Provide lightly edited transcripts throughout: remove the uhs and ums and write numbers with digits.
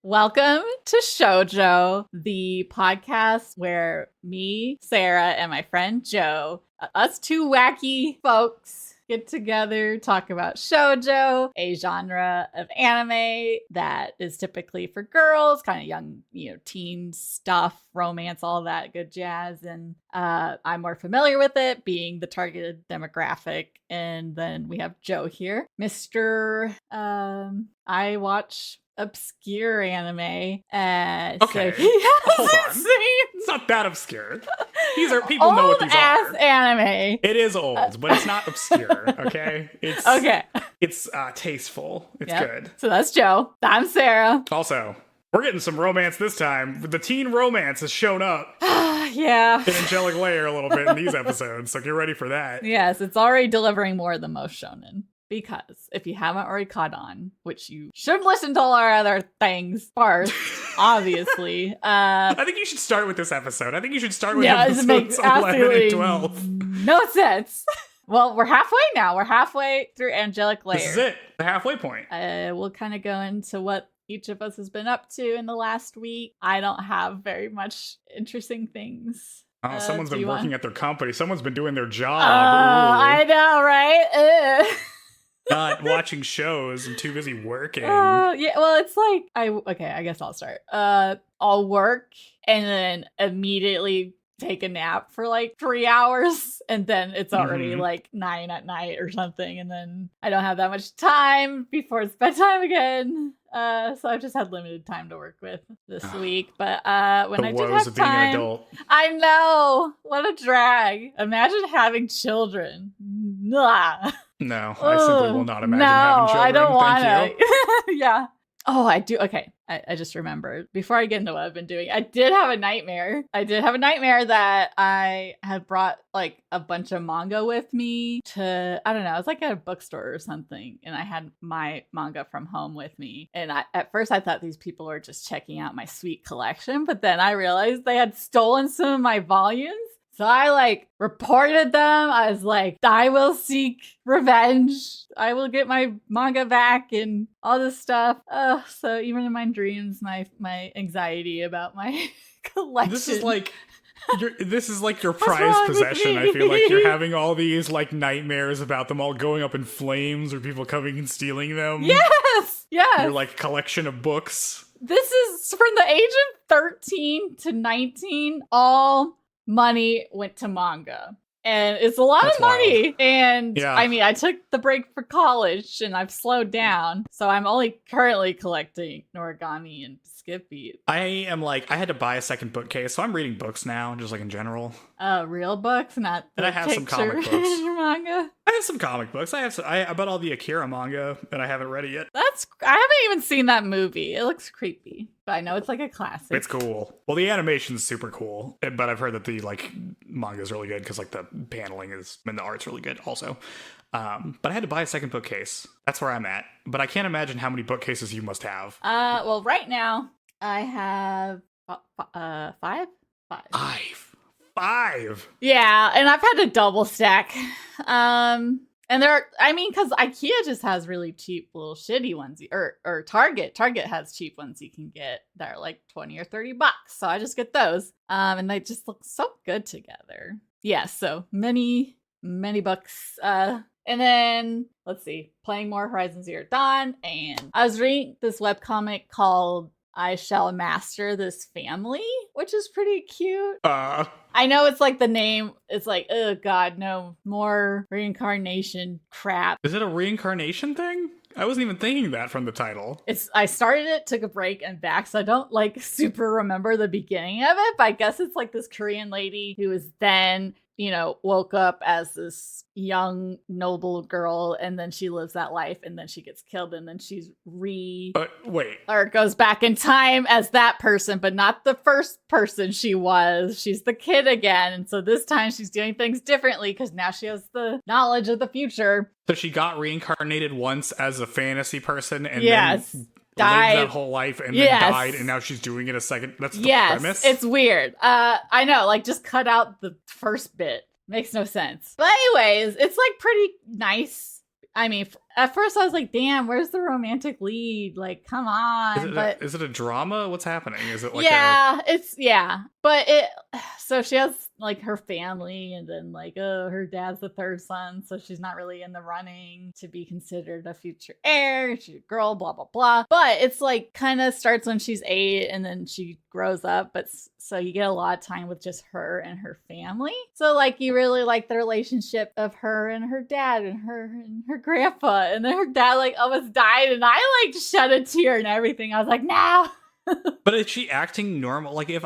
Welcome to Shoujo, the podcast where me, Sarah, and my friend Joe, us two wacky folks, get together, talk about shoujo, a genre of anime that is typically for girls, kind of young, teen stuff, romance, all that good jazz. And I'm more familiar with it, being the targeted demographic. And then we have Joe here, I watch obscure anime. Okay. So Hold on. It's not that obscure. These are people know what these old-ass are. Anime. It is old, but it's not obscure, okay? It's tasteful. It's good. So that's Joe. I'm Sarah. Also, we're getting some romance this time. The teen romance has shown up. Yeah. In Angelic Layer a little bit in these episodes, so get ready for that. Yes, it's already delivering more than most shonen. Because if you haven't already caught on, which you should listen to all our other things first, obviously. I think you should start with this episode. I think you should start with episodes 11 and 12. No sense. Well, we're halfway now. We're halfway through Angelic Layer. This is it. The halfway point. We'll kind of go into what each of us has been up to in the last week. I don't have very much interesting things. Oh, someone's been working at their company. Someone's been doing their job. I know, right? Not watching shows. I'm too busy working. Yeah, well, it's like I guess I'll start. I'll work and then immediately take a nap for like 3 hours, and then it's already like 9 at night or something, and then I don't have that much time before it's bedtime again. So I've just had limited time to work with this week. But when I did have of being an time, adult. I know, what a drag. Imagine having children. Nah. No, I simply will not imagine having children. I don't want to. Yeah. Oh, I do. Okay. I just remembered. Before I get into what I've been doing, I did have a nightmare. That I had brought like a bunch of manga with me to, I don't know, it was like at a bookstore or something. And I had my manga from home with me. And at first I thought these people were just checking out my sweet collection. But then I realized they had stolen some of my volumes. So I reported them. I was like, I will seek revenge. I will get my manga back and all this stuff. So even in my dreams, my anxiety about my collection. This is like your prized possession. I feel like you're having all these nightmares about them all going up in flames or people coming and stealing them. Yes. Your collection of books. This is from the age of 13 to 19. All money went to manga, and it's a lot of money. Wild. And yeah. I mean, I took the break for college and I've slowed down, so I'm only currently collecting Noragami and Skippy. I had to buy a second bookcase, so I'm reading books now, just in general. Real books, not and I have some comic books. Your manga. I have some comic books. I bought all the Akira manga, and I haven't read it yet. I haven't even seen that movie. It looks creepy, but I know it's like a classic. It's cool. Well, the animation's super cool, but I've heard that the manga is really good because the paneling and the art's really good also. But I had to buy a second bookcase. That's where I'm at. But I can't imagine how many bookcases you must have. Well, right now I have 5. 5. Yeah, and I've had to double stack. And because IKEA just has really cheap little shitty ones, or Target has cheap ones you can get that are like $20 or $30. So I just get those. And they just look so good together. Yeah, so many books. And then let's see, playing more Horizon Zero Dawn, and I was reading this webcomic called I Shall Master This Family, which is pretty cute. I know it's the name. It's oh god, no more reincarnation crap. Is it a reincarnation thing? I wasn't even thinking that from the title. I started it, took a break, and back, so I don't super remember the beginning of it, but I guess it's this Korean lady who is then, woke up as this young, noble girl, and then she lives that life, and then she gets killed, and then she's or goes back in time as that person, but not the first person she was. She's the kid again, and so this time she's doing things differently because now she has the knowledge of the future. So she got reincarnated once as a fantasy person, and then died lived that whole life and then died, and now she's doing it a second. That's the premise. It's weird. I know, just cut out the first bit. Makes no sense. But anyways, it's pretty nice. I mean, at first I was like, damn, where's the romantic lead? Like, come on. Is it a drama? What's happening? Is it like but so she has like her family, and then like, oh, her dad's the third son, so she's not really in the running to be considered a future heir. She's a girl, blah blah blah. But it's like kind of starts when she's 8, and then she grows up. But so you get a lot of time with just her and her family. So like you really like the relationship of her and her dad and her grandpa, and then her dad like almost died, and I like shed a tear and everything. I was like, no. But is she acting normal? Like if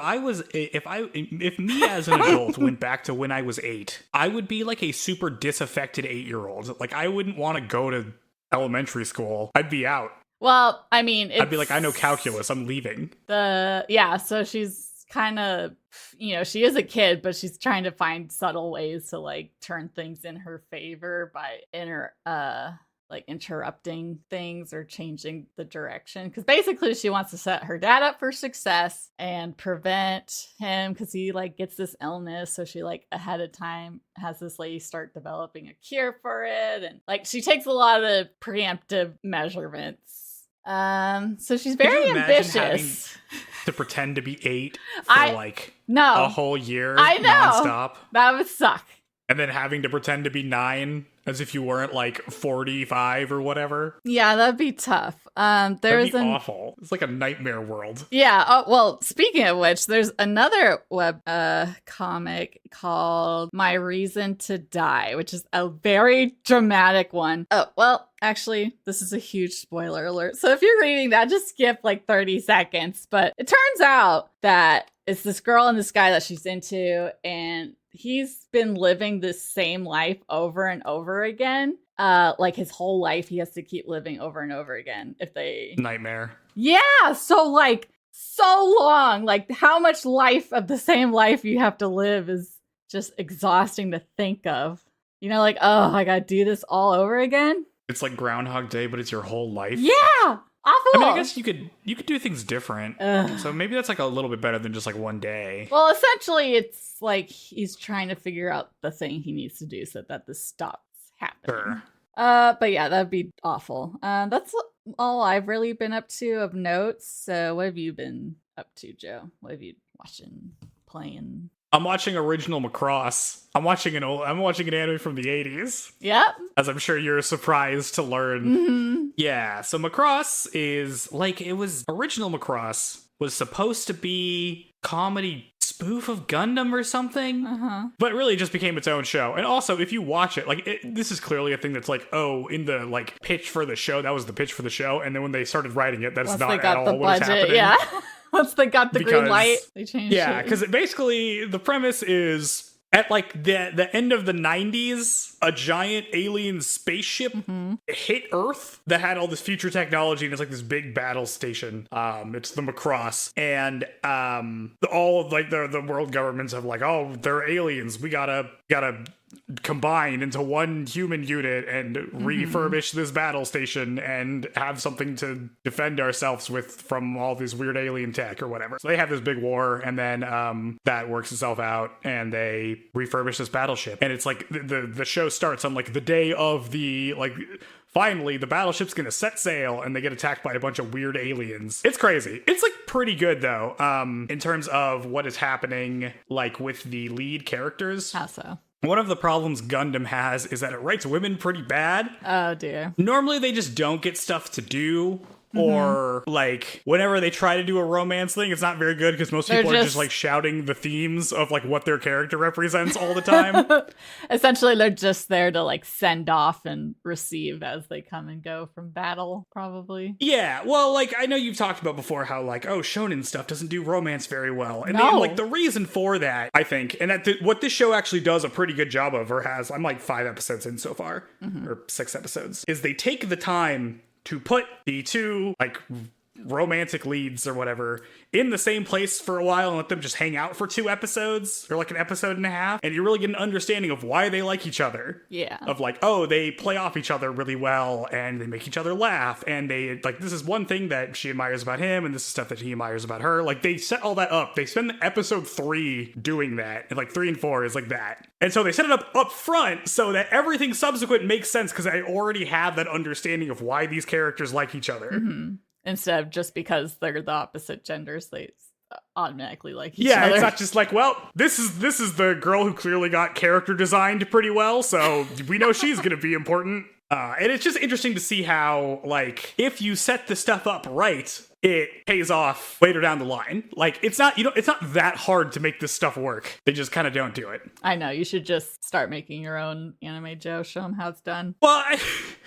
me as an adult went back to when I was 8, I would be like a super disaffected 8-year-old. Like I wouldn't want to go to elementary school. I'd be out. Well, I mean, I'd be like, I know calculus. I'm leaving. So she's kind of, she is a kid, but she's trying to find subtle ways to like turn things in her favor by interrupting things or changing the direction. Because basically she wants to set her dad up for success and prevent him, because he like gets this illness. So she like ahead of time has this lady start developing a cure for it. And like she takes a lot of preemptive measurements. So she's very ambitious. To pretend to be 8 for a whole year. I know. Nonstop. That would suck. And then having to pretend to be 9 as if you weren't like 45 or whatever. Yeah, that'd be tough. That'd be awful. It's like a nightmare world. Yeah. Well, speaking of which, there's another web comic called My Reason to Die, which is a very dramatic one. Oh, well, actually, this is a huge spoiler alert. So if you're reading that, just skip like 30 seconds. But it turns out that it's this girl and this guy that she's into, and he's been living this same life over and over again. Like his whole life, he has to keep living over and over again. Nightmare. Yeah. So long. Like how much life of the same life you have to live is just exhausting to think of. Like, oh, I gotta do this all over again. It's like Groundhog Day, but it's your whole life. Yeah. Awful. I mean, I guess you could do things different. So maybe that's like a little bit better than just like one day. Well, essentially, it's like he's trying to figure out the thing he needs to do so that this stops happening. Sure. But yeah, that'd be awful. That's all I've really been up to of notes. So what have you been up to, Joe? What have you watching, playing? I'm watching original Macross. I'm watching an anime from the 80s. Yep. As I'm sure you're surprised to learn. Mm-hmm. Yeah, so Macross is original Macross was supposed to be comedy spoof of Gundam or something, but really just became its own show. And also, if you watch it, this is clearly a thing that's like, oh, in the like pitch for the show, that was the pitch for the show, and then when they started writing it, that's not at all what is happening. Yeah. Once they got the green light, they changed it. Yeah, because basically the premise is at like the end of the 90s, a giant alien spaceship hit Earth that had all this future technology, and it's like this big battle station. It's the Macross, and all of like the world governments have like, oh, they're aliens. We gotta combine into one human unit and refurbish this battle station and have something to defend ourselves with from all this weird alien tech or whatever. So they have this big war, and then that works itself out, and they refurbish this battleship. And it's like the show starts on like the day of the like. Finally, the battleship's gonna set sail, and they get attacked by a bunch of weird aliens. It's crazy. It's like pretty good though, in terms of what is happening like with the lead characters. How so? One of the problems Gundam has is that it writes women pretty bad. Oh, dear. Normally, they just don't get stuff to do. Or, like, whenever they try to do a romance thing, it's not very good because most people are just, like, shouting the themes of, like, what their character represents all the time. Essentially, they're just there to, like, send off and receive as they come and go from battle, probably. Yeah, well, like, I know you've talked about before how, like, oh, shonen stuff doesn't do romance very well. And, like, the reason for that, I think, and what this show actually does a pretty good job of, or has, I'm, like, 5 episodes in so far, or 6 episodes, is they take the time to put the two, like, romantic leads or whatever in the same place for a while and let them just hang out for 2 episodes or like an episode and a half, and you really get an understanding of why they like each other. Yeah. Of like, oh, they play off each other really well and they make each other laugh, and they like, this is one thing that she admires about him and this is stuff that he admires about her. Like, they set all that up. They spend episode 3 doing that, and like 3 and 4 is like that. And so they set it up front so that everything subsequent makes sense because I already have that understanding of why these characters like each other. Mm-hmm. Instead of just because they're the opposite genders, they automatically like each other. Yeah, it's not just like, well, this is the girl who clearly got character designed pretty well, so we know she's going to be important. And it's just interesting to see how, like, if you set the stuff up right, it pays off later down the line. Like, it's not that hard to make this stuff work. They just kind of don't do it. I know. You should just start making your own anime, Joe. Show them how it's done. Well,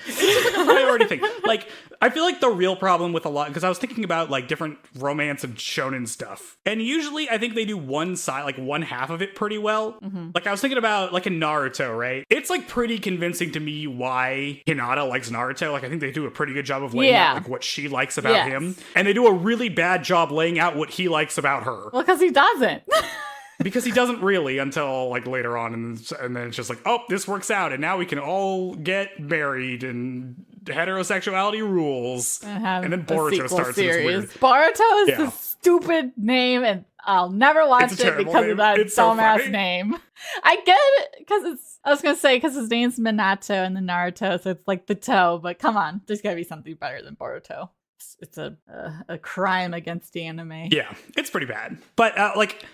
it's just like a priority thing. Like, I feel like the real problem with a lot, because I was thinking about like different romance and shonen stuff, and usually I think they do one side, like one half of it pretty well. Mm-hmm. Like, I was thinking about like in Naruto, right? It's like pretty convincing to me why Hinata likes Naruto. Like, I think they do a pretty good job of laying out like what she likes about him. And they do a really bad job laying out what he likes about her. Well, because he doesn't. Because he doesn't really until like later on, and then it's just like, oh, this works out, and now we can all get married, and heterosexuality rules. And then Boruto starts. Series. Boruto is the stupid name, and I'll never watch it because of that dumbass name. I get it because I was gonna say because his name's Minato in the Naruto, so it's like the toe. But come on, there's gotta be something better than Boruto. It's a crime against the anime. Yeah, it's pretty bad. But like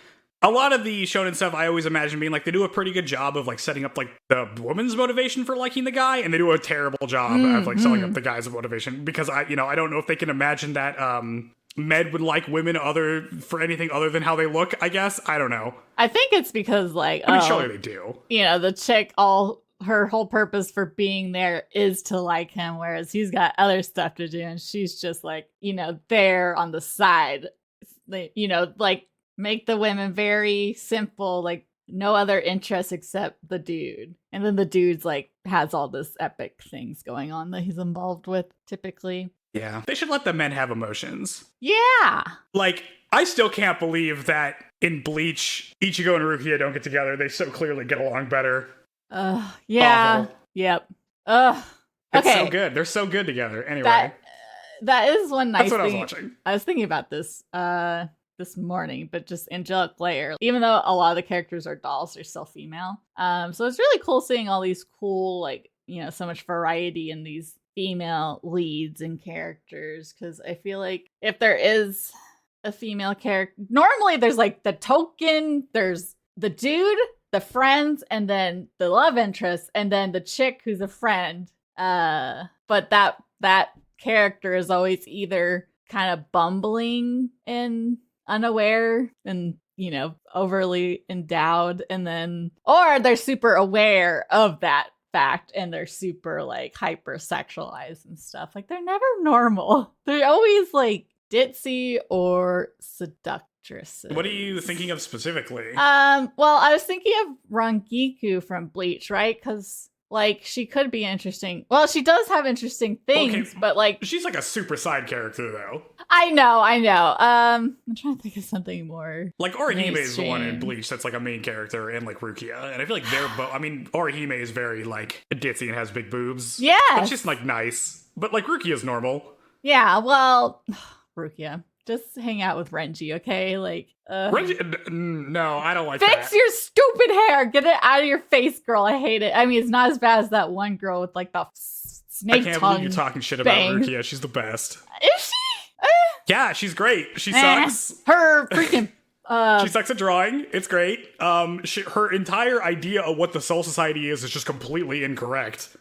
a lot of the shonen stuff, I always imagine being like they do a pretty good job of like setting up like the woman's motivation for liking the guy, and they do a terrible job of like selling up the guy's motivation, because I don't know if they can imagine that Med would like women for anything other than how they look. I guess I don't know. I think it's because like surely they do. You know, the chick her whole purpose for being there is to like him, whereas he's got other stuff to do, and she's just like, there on the side. Like make the women very simple, like no other interest except the dude. And then the dude's like has all this epic things going on that he's involved with typically. Yeah. They should let the men have emotions. Yeah. Like, I still can't believe that in Bleach, Ichigo and Rukia don't get together. They so clearly get along better. Yeah. Awful. Yep. Okay. It's so Okay. good. They're so good together. Anyway. That is one nice That's what thing. I was watching. I was thinking about this this morning, but just Angelic Layer. Even though a lot of the characters are dolls, they're still female. So it's really cool seeing all these cool, like, so much variety in these female leads and characters, because I feel like if there is a female character, normally there's like the token, there's the dude, the friends, and then the love interest, and then the chick who's a friend. But that character is always either kind of bumbling and unaware and overly endowed, and then or they're super aware of that fact and they're super like hypersexualized and stuff. Like, they're never normal. They're always like ditzy or seductresses. What are you thinking of specifically? Well, I was thinking of Rangiku from Bleach, right? Because like she could be interesting. Well, she does have interesting things, but like she's like a super side character though. I know. I'm trying to think of something more. Like Orihime is the one in Bleach that's like a main character, and like Rukia, and I feel like they're both. I mean, Orihime is very like ditzy and has big boobs. Yeah, but she's like nice, but like Rukia's normal. Yeah, well, Rukia, just hang out with Renji, okay? Like, Renji, no, I don't like fix that. Fix your stupid hair. Get it out of your face, girl. I hate it. I mean, it's not as bad as that one girl with like the snake tongue. I can't believe you're talking shit about Rukia. She's the best. Is she? Yeah, she's great. She sucks. Her freaking. She sucks at drawing. It's great. Her entire idea of what the Soul Society is just completely incorrect.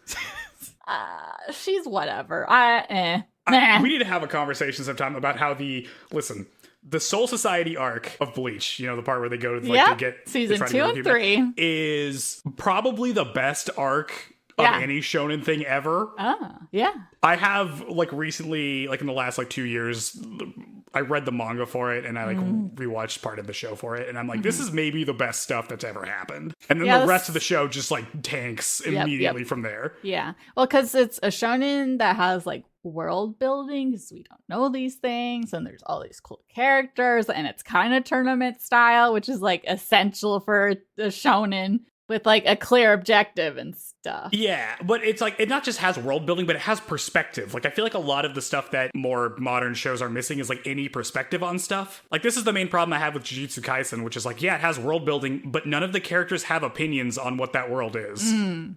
She's whatever. We need to have a conversation sometime about how the Soul Society arc of Bleach, the part where they go to like to get season 2 and 3 is probably the best arc of any shonen thing ever. Yeah. I have like recently, like in the last like 2 years, I read the manga for it, and I like rewatched part of the show for it, and I'm like, this is maybe the best stuff that's ever happened. And then the rest of the show just like tanks immediately from there. Yeah. Well, because it's a shonen that has like world building, because we don't know these things, and there's all these cool characters, and it's kind of tournament style, which is like essential for the shonen with like a clear objective and stuff. Yeah, but it's like, it not just has world building, but it has perspective. Like, I feel like a lot of the stuff that more modern shows are missing is like any perspective on stuff. Like, this is the main problem I have with Jujutsu Kaisen, which is like, yeah, it has world building, but none of the characters have opinions on what that world is.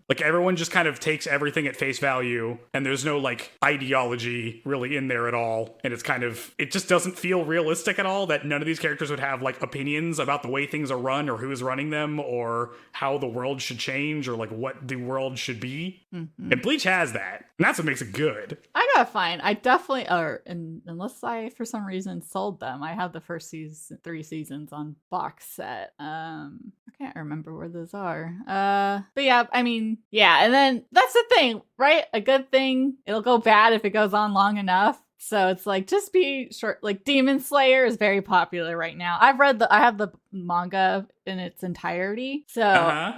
Like, everyone just kind of takes everything at face value, and there's no like ideology really in there at all. And it's kind of, it just doesn't feel realistic at all that none of these characters would have like opinions about the way things are run, or who is running them, or how the world should change, or like what the world should be. And Bleach has that, and that's what makes it good. I gotta find, I definitely, unless I for some reason sold them, I have the first 3 seasons on box set. I can't remember where those are. But yeah, I mean, yeah, and then that's the thing, right? A good thing, it'll go bad if it goes on long enough. So it's like, just be short. Like, Demon Slayer is very popular right now. I have the manga in its entirety. So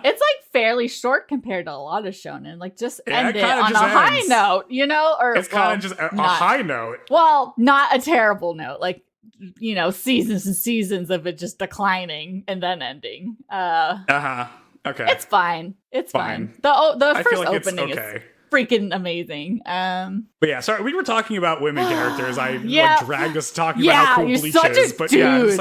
it's like fairly short compared to a lot of shonen. Like, just end it on a high note, you know? Or it's kind of just a high note. Well, not a terrible note. Like, you know, seasons and seasons of it just declining and then ending. Okay. It's fine. It's fine. The first like opening is freaking amazing. But yeah, sorry, we were talking about women characters. I like dragged us talking about how cool Bleach is, but dude.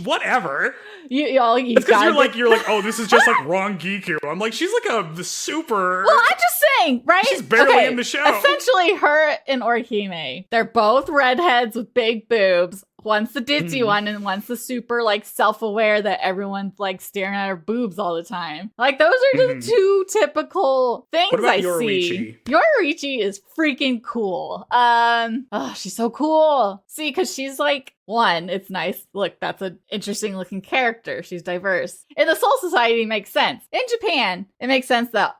Whatever. It's because you're like, oh, this is just like wrong Giku. I'm like, she's like a super. Well, I'm just saying, right? She's barely in the show. Essentially, her and Orihime, they're both redheads with big boobs. One's the ditzy one, and one's the super, like, self-aware that everyone's, like, staring at her boobs all the time. Like, those are the two typical things what about I Yoruichi? see. Yoruichi is freaking cool. She's so cool. See, because she's, like, one, it's nice. Look, that's an interesting looking character. She's diverse. In the Soul Society, makes sense. In Japan, it makes sense that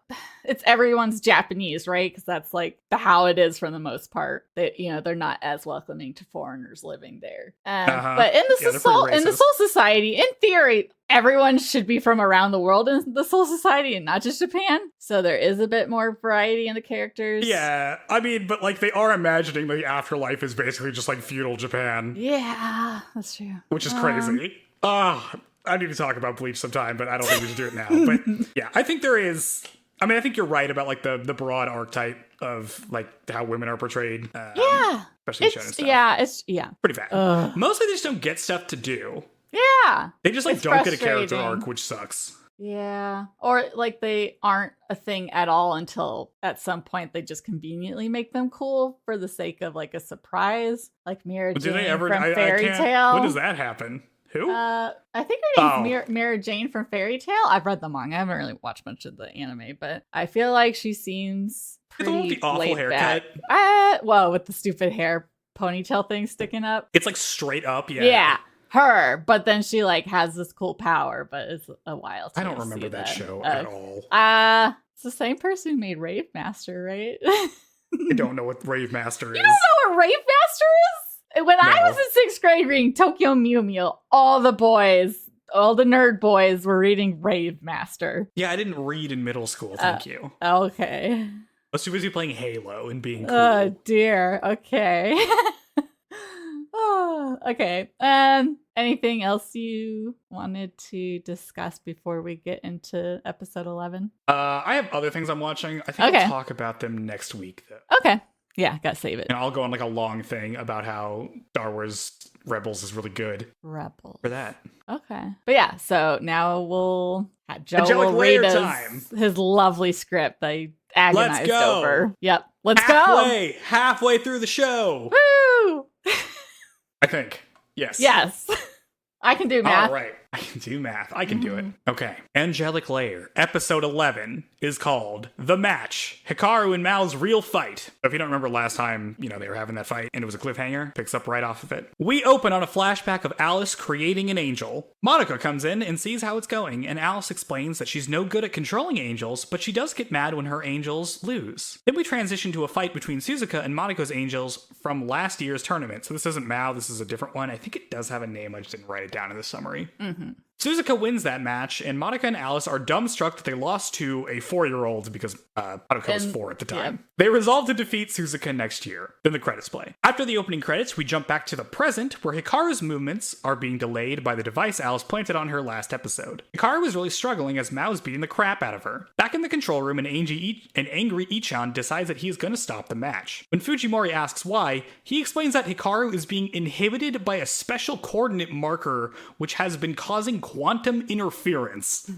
it's everyone's Japanese, right? Because that's like how it is for the most part. That, you know, they're not as welcoming to foreigners living there. But in the Soul Society, in theory, everyone should be from around the world in the Soul Society and not just Japan. So there is a bit more variety in the characters. Yeah, I mean, but like, they are imagining the afterlife is basically just like feudal Japan. Yeah, that's true. Which is crazy. I need to talk about Bleach sometime, but I don't think we should do it now. But yeah, I think there is. I mean, I think you're right about like the broad archetype of like how women are portrayed. Especially in shonen stuff. Yeah, pretty bad. Mostly they just don't get stuff to do. Yeah, they just like don't get a character arc, which sucks. Yeah, or like they aren't a thing at all until at some point they just conveniently make them cool for the sake of like a surprise, like Mira Jane from Fairy Tail. When does that happen? Who? I think her name's Mira Jane from Fairy Tail. I've read the manga. I haven't really watched much of the anime, but I feel like she seems pretty with the awful haircut. Well, with the stupid hair ponytail thing sticking up. It's like straight up, yeah. Yeah, her. But then she like has this cool power, but it's a while. I don't remember that show at all. It's the same person who made Rave Master, right? I don't know what Rave Master is. You don't know what Rave Master is? When I was in 6th grade reading Tokyo Mew Mew, all the nerd boys were reading Rave Master. Yeah, I didn't read in middle school, thank you. Okay. I was too busy playing Halo and being cool. Oh, dear. Okay. Okay. Anything else you wanted to discuss before we get into episode 11? I have other things I'm watching. I think we'll talk about them next week, though. Okay. Yeah, gotta save it. And I'll go on like a long thing about how Star Wars Rebels is really good. Rebels. For that. Okay. But yeah, so now we'll have Joe Angelic read Layer his lovely script that he agonized over. Yep. Let's go. Halfway through the show. Woo! I think. Yes. Yes. I can do math. All right. I can do math. I can do it. Okay. Angelic Layer, episode 11, is called The Match, Hikaru and Mao's Real Fight. So if you don't remember last time, they were having that fight and it was a cliffhanger, picks up right off of it. We open on a flashback of Alice creating an angel. Monaco comes in and sees how it's going, and Alice explains that she's no good at controlling angels, but she does get mad when her angels lose. Then we transition to a fight between Suzuka and Monaco's angels from last year's tournament. So this isn't Mao, this is a different one. I think it does have a name, I just didn't write it down in the summary. Suzuka wins that match, and Monica and Alice are dumbstruck that they lost to a 4-year-old because Monaco was 4 at the time. Yeah. They resolve to defeat Suzuka next year. Then the credits play. After the opening credits, we jump back to the present, where Hikaru's movements are being delayed by the device Alice planted on her last episode. Hikaru is really struggling as Mao's beating the crap out of her. Back in the control room, an angry Ichan decides that he is going to stop the match. When Fujimori asks why, he explains that Hikaru is being inhibited by a special coordinate marker which has been causing quantum interference.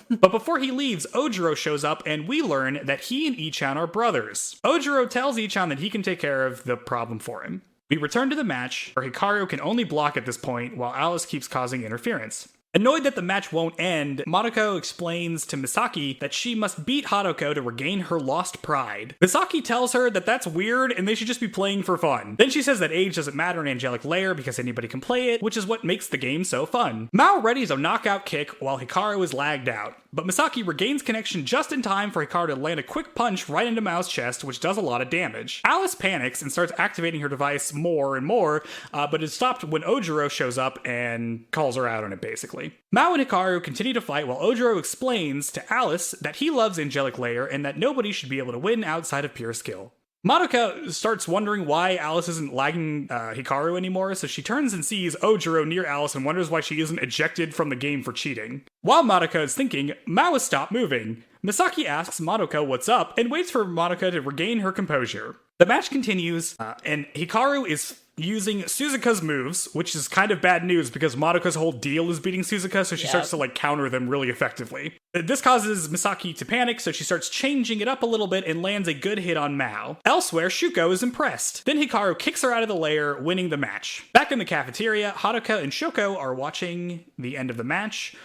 But before he leaves, Ojiro shows up and we learn that he and Ichan are brothers. Ojiro tells Ichan that he can take care of the problem for him. We return to the match, where Hikaru can only block at this point while Alice keeps causing interference. Annoyed that the match won't end, Monaco explains to Misaki that she must beat Haruko to regain her lost pride. Misaki tells her that that's weird and they should just be playing for fun. Then she says that age doesn't matter in Angelic Layer because anybody can play it, which is what makes the game so fun. Mao readies a knockout kick while Hikaru is lagged out, but Misaki regains connection just in time for Hikaru to land a quick punch right into Mao's chest, which does a lot of damage. Alice panics and starts activating her device more and more, but is stopped when Ojiro shows up and calls her out on it, basically. Mao and Hikaru continue to fight while Ojiro explains to Alice that he loves Angelic Layer and that nobody should be able to win outside of pure skill. Monaco starts wondering why Alice isn't lagging Hikaru anymore, so she turns and sees Ojiro near Alice and wonders why she isn't ejected from the game for cheating. While Monaco is thinking, Mao has stopped moving. Misaki asks Monaco what's up and waits for Monaco to regain her composure. The match continues, and Hikaru is using Suzuka's moves, which is kind of bad news because Monaco's whole deal is beating Suzuka, so she starts to counter them really effectively. This causes Misaki to panic, so she starts changing it up a little bit and lands a good hit on Mao. Elsewhere, Shuko is impressed. Then Hikaru kicks her out of the lair, winning the match. Back in the cafeteria, Haruka and Shoko are watching the end of the match.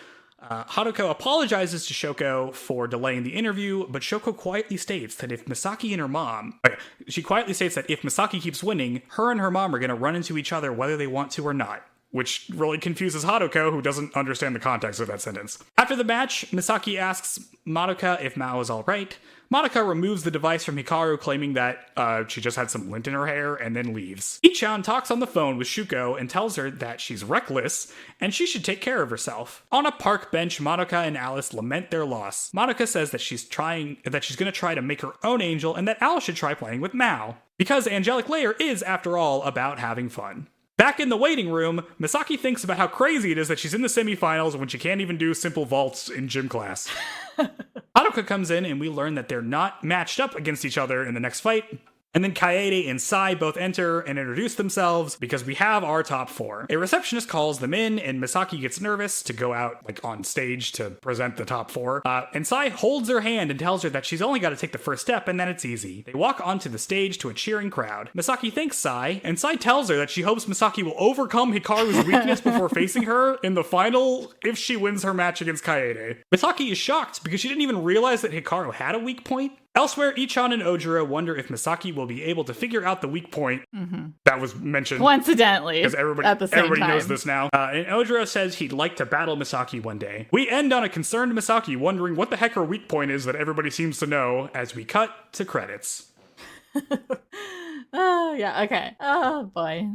Haruko apologizes to Shoko for delaying the interview, but Shoko quietly states that if Misaki and her mom... She quietly states that if Misaki keeps winning, her and her mom are going to run into each other whether they want to or not, which really confuses Haruko, who doesn't understand the context of that sentence. After the match, Misaki asks Madoka if Mao is alright. Madoka removes the device from Hikaru, claiming that she just had some lint in her hair, and then leaves. Ichan talks on the phone with Shuko and tells her that she's reckless, and she should take care of herself. On a park bench, Madoka and Alice lament their loss. Madoka says that she's going to try to make her own angel, and that Alice should try playing with Mao. Because Angelic Layer is, after all, about having fun. Back in the waiting room, Misaki thinks about how crazy it is that she's in the semifinals when she can't even do simple vaults in gym class. Haruka comes in and we learn that they're not matched up against each other in the next fight. And then Kaede and Sai both enter and introduce themselves because we have our top 4. A receptionist calls them in and Misaki gets nervous to go out on stage to present the top 4. And Sai holds her hand and tells her that she's only got to take the first step and then it's easy. They walk onto the stage to a cheering crowd. Misaki thanks Sai, and Sai tells her that she hopes Misaki will overcome Hikaru's weakness before facing her in the final if she wins her match against Kaede. Misaki is shocked because she didn't even realize that Hikaru had a weak point. Elsewhere, Ichan and Ojiro wonder if Misaki will be able to figure out the weak point that was mentioned. Coincidentally. Because everybody knows this now. And Ojiro says he'd like to battle Misaki one day. We end on a concerned Misaki wondering what the heck her weak point is that everybody seems to know as we cut to credits. Oh, yeah, okay. Oh, boy.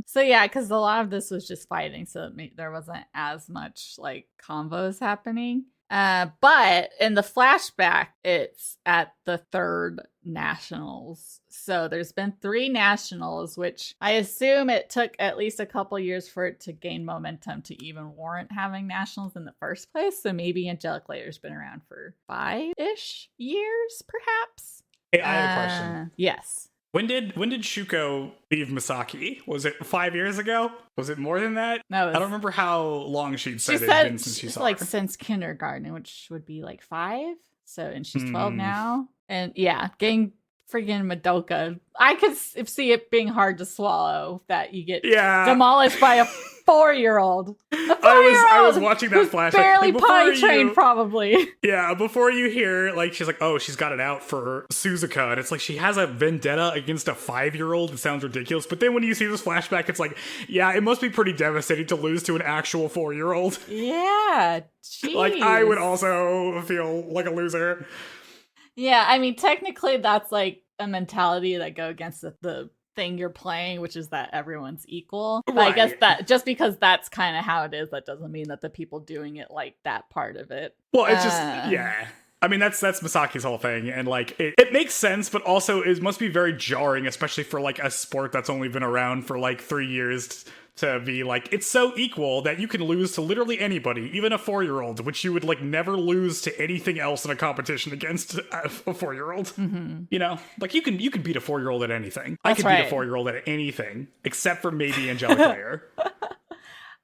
So yeah, because a lot of this was just fighting, so there wasn't as much, combos happening. But in the flashback, it's at the 3rd Nationals. So there's been 3 Nationals, which I assume it took at least a couple years for it to gain momentum to even warrant having Nationals in the first place. So maybe Angelic Layer's been around for 5-ish years, perhaps. Hey, I have a question. Yes. When did Shuko leave Misaki? Was it 5 years ago? Was it more than that? No, I don't remember how long she'd said it had been since she saw her. Since kindergarten, which would be 5. So, and she's 12 now. And yeah, getting freaking Madoka. I could see it being hard to swallow that you get demolished by a 4-year-old. I was watching that flashback. Barely potty trained, probably. Yeah, before you hear, like, she's like, oh, she's got it out for Suzuka. And it's like she has a vendetta against a 5-year-old. It sounds ridiculous. But then when you see this flashback, it's like, yeah, it must be pretty devastating to lose to an actual 4-year-old. Yeah, jeez. Like, I would also feel like a loser. Yeah, I mean, technically that's like a mentality that go against the thing you're playing, which is that everyone's equal. But I guess that just because that's kind of how it is, that doesn't mean that the people doing it like that part of it. Well, it's just, yeah. I mean, that's Misaki's whole thing, and like it makes sense, but also it must be very jarring, especially for like a sport that's only been around for like 3 years, to be like, it's so equal that you can lose to literally anybody, even a 4-year-old, which you would like never lose to anything else in a competition against a 4-year-old. Mm-hmm. You know, like you can beat a 4-year-old at anything. I can beat a 4-year-old at anything, except for maybe Angelic Layer.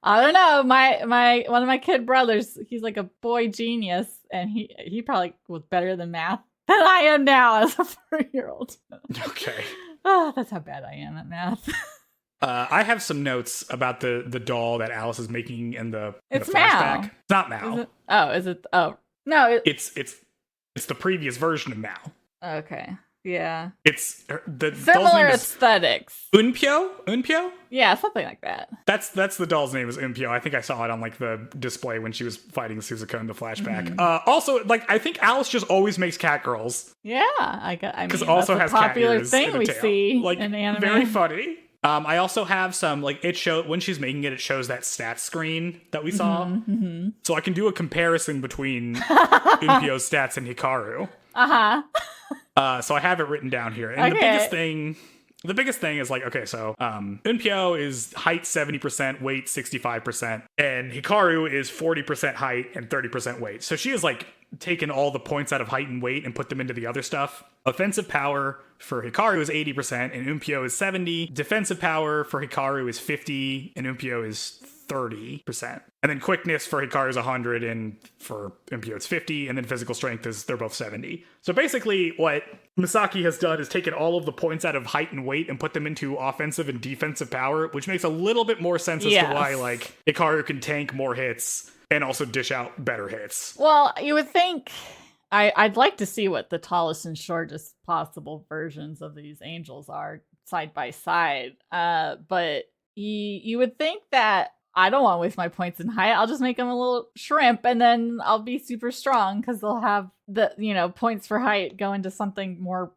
I don't know. My one of my kid brothers, he's like a boy genius, and he probably was better than math than I am now as a 4-year-old. Okay. Oh, that's how bad I am at math. I have some notes about the doll that Alice is making in the flashback. Mao. It's not Mao. Is it? Oh, no. It's the previous version of Mao. Okay. Yeah. It's the similar aesthetics. Unpyo? Yeah, something like that. That's the doll's name is Unpyo. I think I saw it on like the display when she was fighting Suzuka in the flashback. Mm-hmm. Also, like I think Alice just always makes cat girls. Yeah, I mean, because also that's has a popular cat ears thing we see like in anime. Very funny. I also have some, like, when she's making it shows that stats screen that we saw. Mm-hmm, mm-hmm. So I can do a comparison between Unpyo's stats and Hikaru. So I have it written down here. And the biggest thing is like, okay, so Unpyo is height 70%, weight 65%, and Hikaru is 40% height and 30% weight. So she is like taken all the points out of height and weight and put them into the other stuff. Offensive power for Hikaru is 80% and Unpyo is 70%. Defensive power for Hikaru is 50% and Unpyo is 30%. And then quickness for Hikaru is 100 and for Unpyo it's 50. And then physical strength they're both 70. So basically what Misaki has done is taken all of the points out of height and weight and put them into offensive and defensive power, which makes a little bit more sense as to why like Hikaru can tank more hits and also dish out better hits. Well, you would think I'd like to see what the tallest and shortest possible versions of these angels are side by side. But you would think that I don't want to waste my points in height. I'll just make them a little shrimp and then I'll be super strong because they'll have the, points for height go into something more,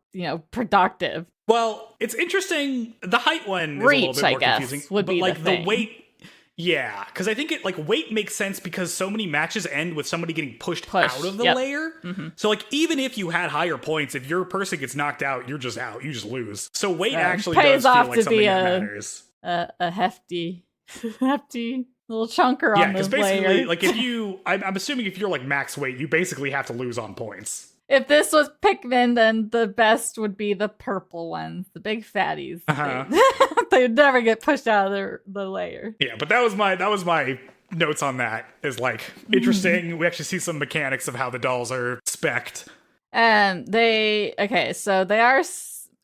productive. Well, it's interesting. The height one is a little bit more confusing. Would be like the weight. Yeah, because I think weight makes sense because so many matches end with somebody getting pushed out of the layer. Mm-hmm. So like even if you had higher points, if your person gets knocked out, you're just out. You just lose. So weight actually does feel like something that matters. A hefty little chunker on the layer. Yeah, because basically, like if I'm assuming if you're like max weight, you basically have to lose on points. If this was Pikmin, then the best would be the purple ones, the big fatties. Uh-huh. They'd never get pushed out of the layer. Yeah, but that was my notes on that. Is like interesting. We actually see some mechanics of how the dolls are spec'd. So they are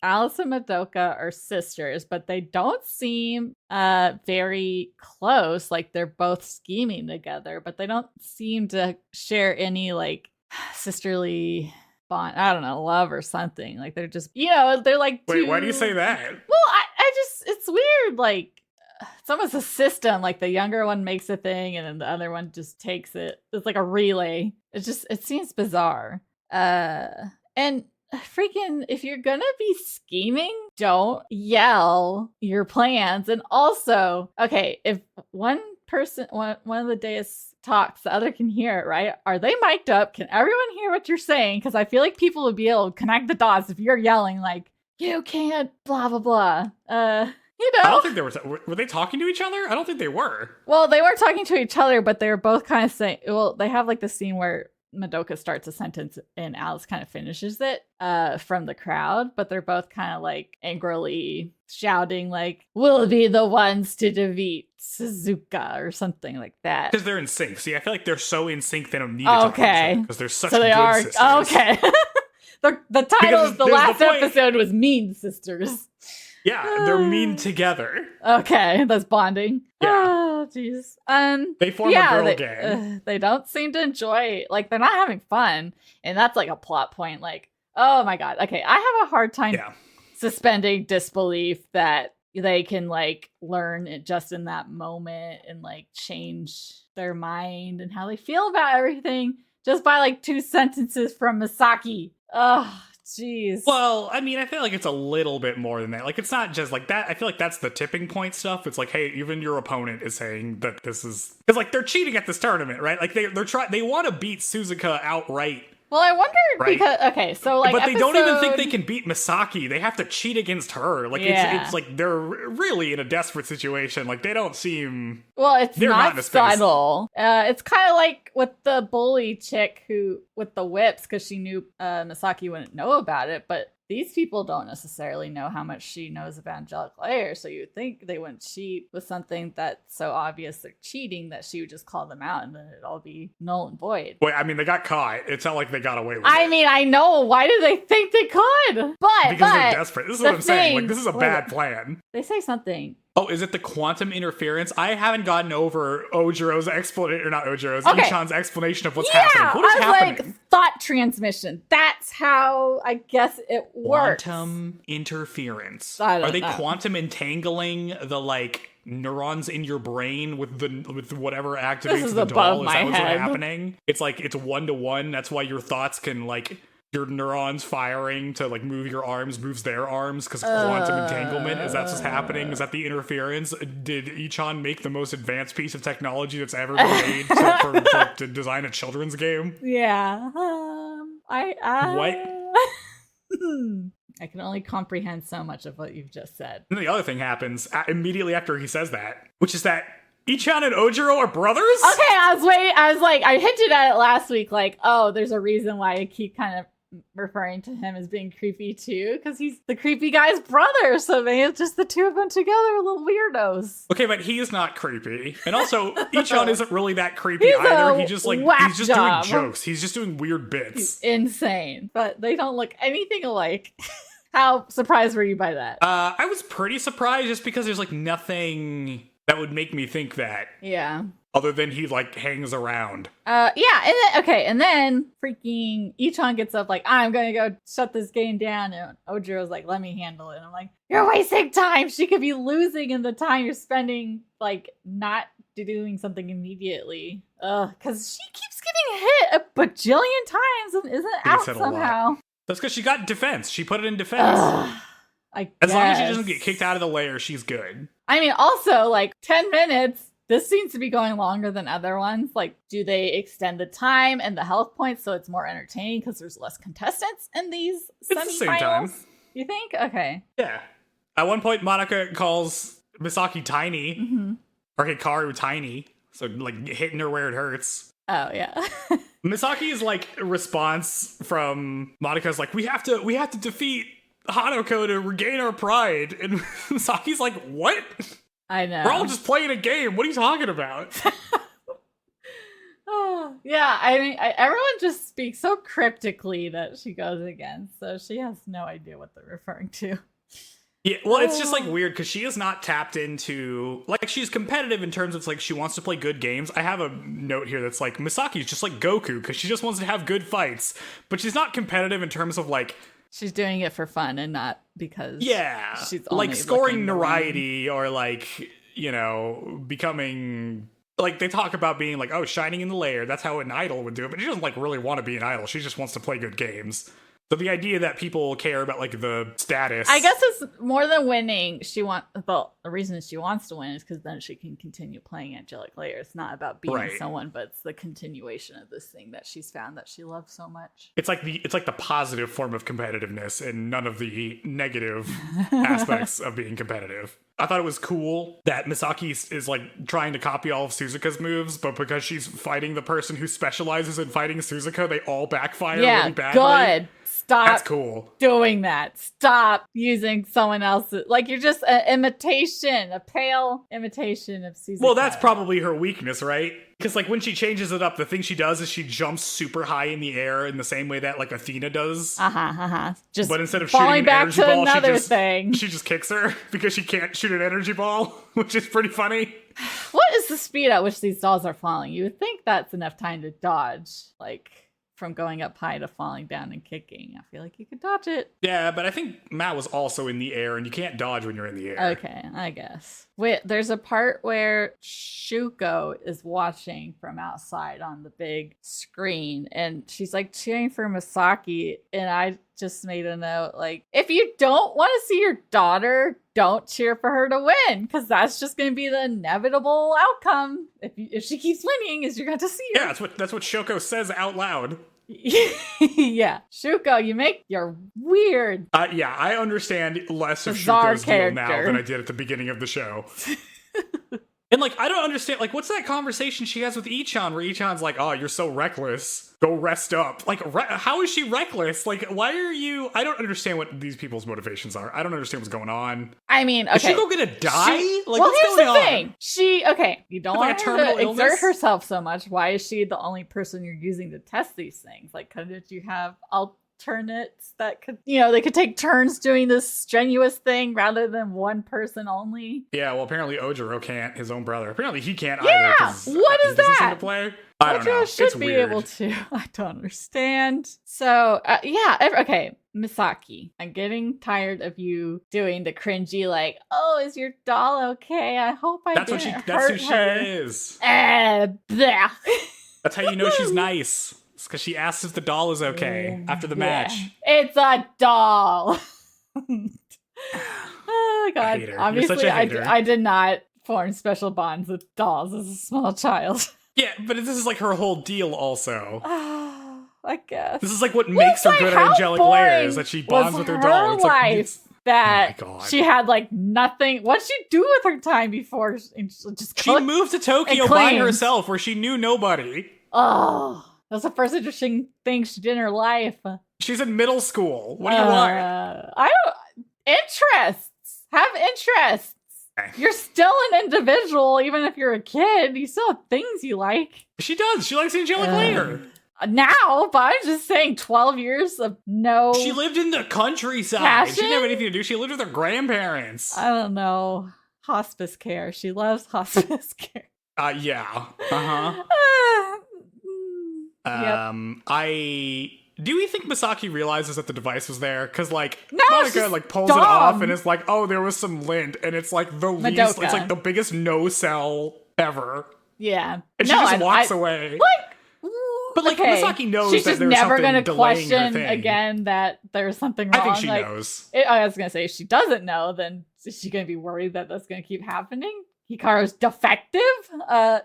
Alice and Madoka are sisters, but they don't seem very close. Like they're both scheming together, but they don't seem to share any like sisterly bond. I don't know, love or something. Like they're just, they're like. Wait, why do you say that? Well, I just, it's weird. Like it's almost a system. Like the younger one makes a thing, and then the other one just takes it. It's like a relay. It seems bizarre. And freaking, if you're gonna be scheming, don't yell your plans. And also, okay, if one of the deists talks, the other can hear it, right? Are they mic'd up? Can everyone hear what you're saying? Because I feel like people would be able to connect the dots if you're yelling like, you can't blah blah blah. I don't think they were they talking to each other? I don't think they were. Well, they weren't talking to each other, but they were both kind of saying, well, they have like the scene where Madoka starts a sentence and Alice kind of finishes it from the crowd, but they're both kind of like angrily shouting like, we'll be the ones to defeat Suzuka or something like that. Because they're in sync. See, I feel like they're so in sync they don't need to talk to each other because they're such good sisters. Okay. The title Because of the there's last the point- episode was Mean Sisters. Yeah, they're mean together. Okay, that's bonding. Yeah. Oh, jeez. They form a girl they, gang. they don't seem to enjoy, like, they're not having fun. And that's like a plot point. Like, oh my God. Okay, I have a hard time suspending disbelief that they can, like, learn it just in that moment and, like, change their mind and how they feel about everything just by, like, 2 sentences from Misaki. Oh, jeez. Well, I mean, I feel like it's a little bit more than that. Like, it's not just like that. I feel like that's the tipping point stuff. It's like, hey, even your opponent is saying that this is because, like, they're cheating at this tournament, right? Like, they want to beat Suzuka outright. Well, I wonder because okay, so like, but they don't even think they can beat Misaki. They have to cheat against her. Like, it's like they're really in a desperate situation. Like, they don't seem. Well, it's they're not subtle. It's kind of like with the bully chick who with the whips because she knew Misaki wouldn't know about it, but these people don't necessarily know how much she knows about Angelic Layer, so you would think they wouldn't cheat with something that's so obvious they're cheating that she would just call them out and then it'd all be null and void. Wait, I mean, they got caught. It's not like they got away with it. I mean, I know. Why do they think they could? Because they're desperate. This is what I'm saying. Like, this is a bad plan. They say something. Oh, is it the quantum interference? I haven't gotten over Ojiro's explanation, or not Ojiro's, Ichan's explanation of what's happening. What is happening? Like thought transmission. That's how I guess it works. Quantum interference. Are they quantum entangling the, like, neurons in your brain with whatever activates the doll? Is that what's happening? It's like it's 1-to-1. That's why your thoughts can, like, your neurons firing to, like, move your arms moves their arms because quantum entanglement. Is that what's happening? Is that the interference? Did Ichan make the most advanced piece of technology that's ever been made to design a children's game? Yeah. What? I can only comprehend so much of what you've just said. And then the other thing happens immediately after he says that, which is that Ichan and Ojiro are brothers? Okay, I hinted at it last week, like, oh, there's a reason why I keep kind of referring to him as being creepy too, because he's the creepy guy's brother, so maybe it's just the two of them together are little weirdos. Okay, but he's not creepy. And also, Ichan isn't really that creepy either. He's just doing jokes. He's just doing weird bits. He's insane. But they don't look anything alike. How surprised were you by that? I was pretty surprised just because there's, like, nothing that would make me think that. Yeah. Other than he, like, hangs around. And then freaking Ichan gets up like, I'm gonna go shut this game down, and Ojiro's like, let me handle it. And I'm like, you're wasting time. She could be losing in the time you're spending, like, not doing something immediately. Because she keeps getting hit a bajillion times and isn't out somehow. That's because she got defense. She put it in defense. As long as she doesn't get kicked out of the layer, she's good. I mean, also, like, 10 minutes. This seems to be going longer than other ones. Like, do they extend the time and the health points so it's more entertaining because there's less contestants in these semifinals? It's the same time. You think? Okay. Yeah. At one point, Monica calls Misaki tiny, or Hikaru tiny, so, like, hitting her where it hurts. Oh, yeah. Misaki's, like, response from Monica's like, we have to defeat Hanako to regain our pride. And Misaki's like, what? I know. We're all just playing a game. What are you talking about? Yeah, I mean, everyone just speaks so cryptically that she goes against, so she has no idea what they're referring to. Yeah, well, it's just, like, weird, because she is not tapped into, like, she's competitive in terms of, like, she wants to play good games. I have a note here that's, like, Misaki's just like Goku, because she just wants to have good fights, but she's not competitive in terms of, like... She's doing it for fun and not because she's like scoring notoriety or, like, you know, becoming, like, they talk about being like, oh, shining in the layer. That's how an idol would do it. But she doesn't, like, really want to be an idol. She just wants to play good games. So the idea that people care about, like, the status... I guess it's more than winning. The reason she wants to win is because then she can continue playing Angelic Layer. It's not about beating someone, but it's the continuation of this thing that she's found that she loves so much. It's like the positive form of competitiveness and none of the negative aspects of being competitive. I thought it was cool that Misaki is, like, trying to copy all of Suzuka's moves, but because she's fighting the person who specializes in fighting Suzuka, they all backfire really badly. Good. Stop. That's cool. Doing that. Stop using someone else's. Like, you're just an imitation, a pale imitation of Suzuka. Well, that's probably her weakness, right? Because, like, when she changes it up, the thing she does is she jumps super high in the air in the same way that, like, Athena does. Just but instead of falling shooting an back energy to ball, another thing. she just kicks her because she can't shoot an energy ball, which is pretty funny. What is the speed at which these dolls are falling? You would think that's enough time to dodge, like, from going up high to falling down and kicking. I feel like you could dodge it. Yeah, but I think Matt was also in the air, and you can't dodge when you're in the air. Okay, I guess. Wait, there's a part where Shoko is watching from outside on the big screen, and she's like cheering for Misaki, and I just made a note, like, if you don't want to see your daughter, don't cheer for her to win, because that's just going to be the inevitable outcome. If she keeps winning, is you're going to see her. Yeah, that's what Shoko says out loud. Yeah, Shoko, you're weird. Yeah, I understand less of Bizarre Shuko's deal now character. than I did at the beginning of the show. And, like, I don't understand, like, what's that conversation she has with Ichan where Ichan's like, oh, you're so reckless. Go rest up. Like, how is she reckless? Like, why are you... I don't understand what these people's motivations are. I don't understand what's going on. I mean, okay. Is Shuko gonna die? Well, what's here's going the on? thing. You don't Like want a her terminal to illness? exert herself so much. Why is she the only person you're using to test these things? Like, couldn't you have alternates that could, they could take turns doing this strenuous thing rather than one person only? Yeah, well, apparently Ojiro can't, his own brother. Apparently he can't Yeah, either. 'Cause what is he doesn't seem that? to play. I don't know. Should It's be weird. able to. I don't understand. So, okay, Misaki, I'm getting tired of you doing the cringy, like, oh, is your doll okay? I hope I That's didn't what that's hurt who her. she is. Bleh. That's how you know she's nice. It's because she asks if the doll is okay after the match. It's a doll. Oh god! I hate her. You're Obviously, such a hater. I did not form special bonds with dolls as a small child. Yeah, but this is like her whole deal also. I guess This is like what makes her good at how Angelic boring Layer is that she bonds was with her doll. It's like, life that Oh my God. she had like nothing. What'd she do with her time before? Just she cook? moved to Tokyo and by cleaned. herself where she knew nobody. Oh, that's the first interesting thing she did in her life. She's in middle school. What do you want? I don't. Interests. Have interests. You're still an individual, even if you're a kid. You still have things you like. She does. She likes Angelic Layer. Now, but I'm just saying 12 years of no... She lived in the countryside. Passion? She didn't have anything to do. She lived with her grandparents. I don't know. Hospice care. She loves hospice care. Yeah. Uh-huh. Yep. Do we think Misaki realizes that the device was there? Because, like, No, Monica, she's like, pulls dumb. it off and it's like, oh, there was some lint. And it's, like, the least... Madoka. It's, like, the biggest no-sell ever. Yeah. And she just walks away. Like, But, like, okay. Misaki knows She's that just there's never something gonna delaying her question thing. again that there's something wrong. I think she like, knows. I was gonna say, if she doesn't know, then is she gonna be worried that that's gonna keep happening? Hikaru's defective?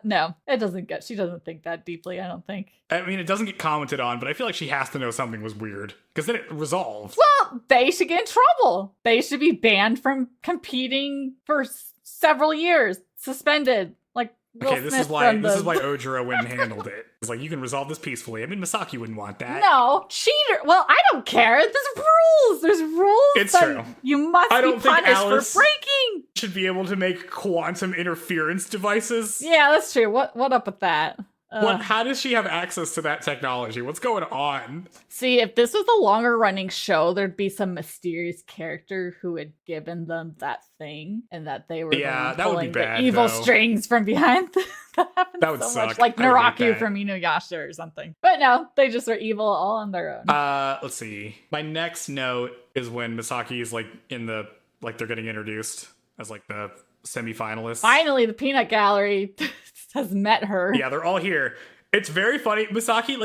No, it doesn't get. She doesn't think that deeply. I don't think. I mean, it doesn't get commented on, but I feel like she has to know something was weird because then it resolves. Well, they should get in trouble. They should be banned from competing for several years, suspended. Like Will Okay, this Smith is why from this the- is why Ojiro wouldn't handled it. It's like you can resolve this peacefully. I mean, Misaki wouldn't want that. No, cheater. Well, I don't care. There's rules. There's rules. It's that true. You must I don't be think punished Alice- for breaking. Should be able to make quantum interference devices. Yeah, that's true. What up with that? How does she have access to that technology? What's going on? See, if this was a longer running show, there'd be some mysterious character who had given them that thing, and that they were Yeah, the one that would be pulling bad, the evil though. strings from behind. That happens That would so suck. much, like I would hate Naraku that. from Inuyasha or something. But no, they just are evil all on their own. Let's see. My next note is when Misaki is like in the they're getting introduced as like the semi-finalists. Finally, the peanut gallery has met her. Yeah, they're all here. It's very funny. Misaki,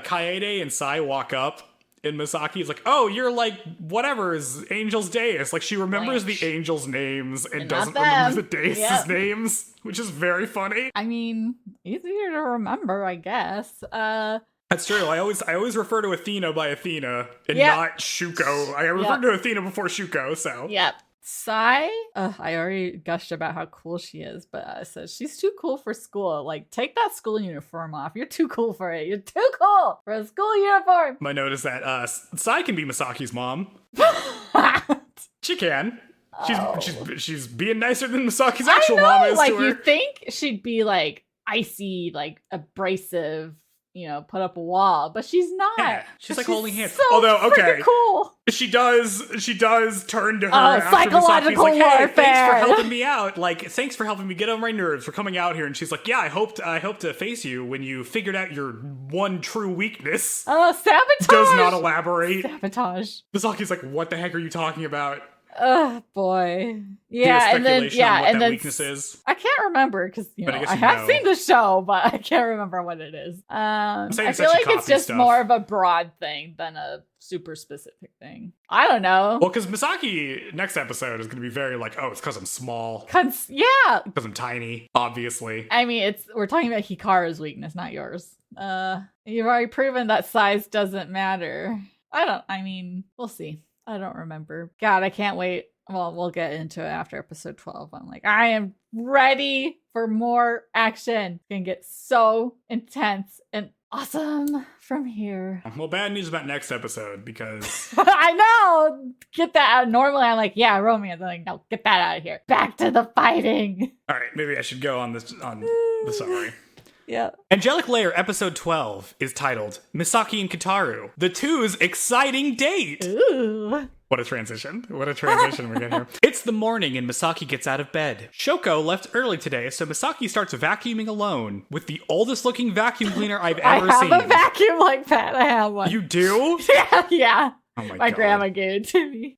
Kaede and Sai walk up, and Misaki is like, "Oh, you're like whatever is Angel's Deus." Like she remembers Blanche. the angels' names and And doesn't not remember them. the Deus' Yep. names, which is very funny. I mean, easier to remember, I guess. That's true. I always refer to Athena by Athena and Yep. not Shuko. I refer Yep. to Athena before Shuko. So Yep. Sai, I already gushed about how cool she is, but I said she's too cool for school. Like, take that school uniform off. You're too cool for it. You're too cool for a school uniform. my note is that Sai can be Misaki's mom. She can. She's being nicer than Misaki's actual I know, mom is like to her. you think she'd be like, icy, like abrasive, put up a wall, but she's not. Yeah, she's like holding hands. So Although, okay, cool. She does turn to her after psychological Misaki's like, warfare. hey, thanks for helping me out. Like, thanks for helping me get over my nerves for coming out here. And she's like, yeah, I hope to face you when you figured out your one true weakness. Oh, sabotage. Does not elaborate. Sabotage. Misaki's like, what the heck are you talking about? Oh boy, yeah, and then and then weakness is. I can't remember because I have seen the show, but I can't remember what it is. I feel like it's just more of a broad thing than a super specific thing. I don't know. Well, because Misaki next episode is going to be very like, oh, it's because I'm small. Because I'm tiny, obviously. I mean, we're talking about Hikaru's weakness, not yours. You've already proven that size doesn't matter. We'll see. I don't remember. God, I can't wait. Well, we'll get into it after episode 12. I'm like, I am ready for more action. It's gonna get so intense and awesome from here. Well, bad news about next episode because I know. Get that out. Normally, I'm like, yeah, romance. I'm like, no, get that out of here. Back to the fighting. All right, maybe I should go on the summary. Yeah. Angelic Layer episode 12 is titled Misaki and Kotaro, the two's exciting date. Ooh. What a transition. We're getting here. It's the morning and Misaki gets out of bed. Shoko left early today, so Misaki starts vacuuming alone with the oldest looking vacuum cleaner I've ever seen. I have a vacuum like that. I have one. You do? Yeah. Oh my God. Grandma gave it to me.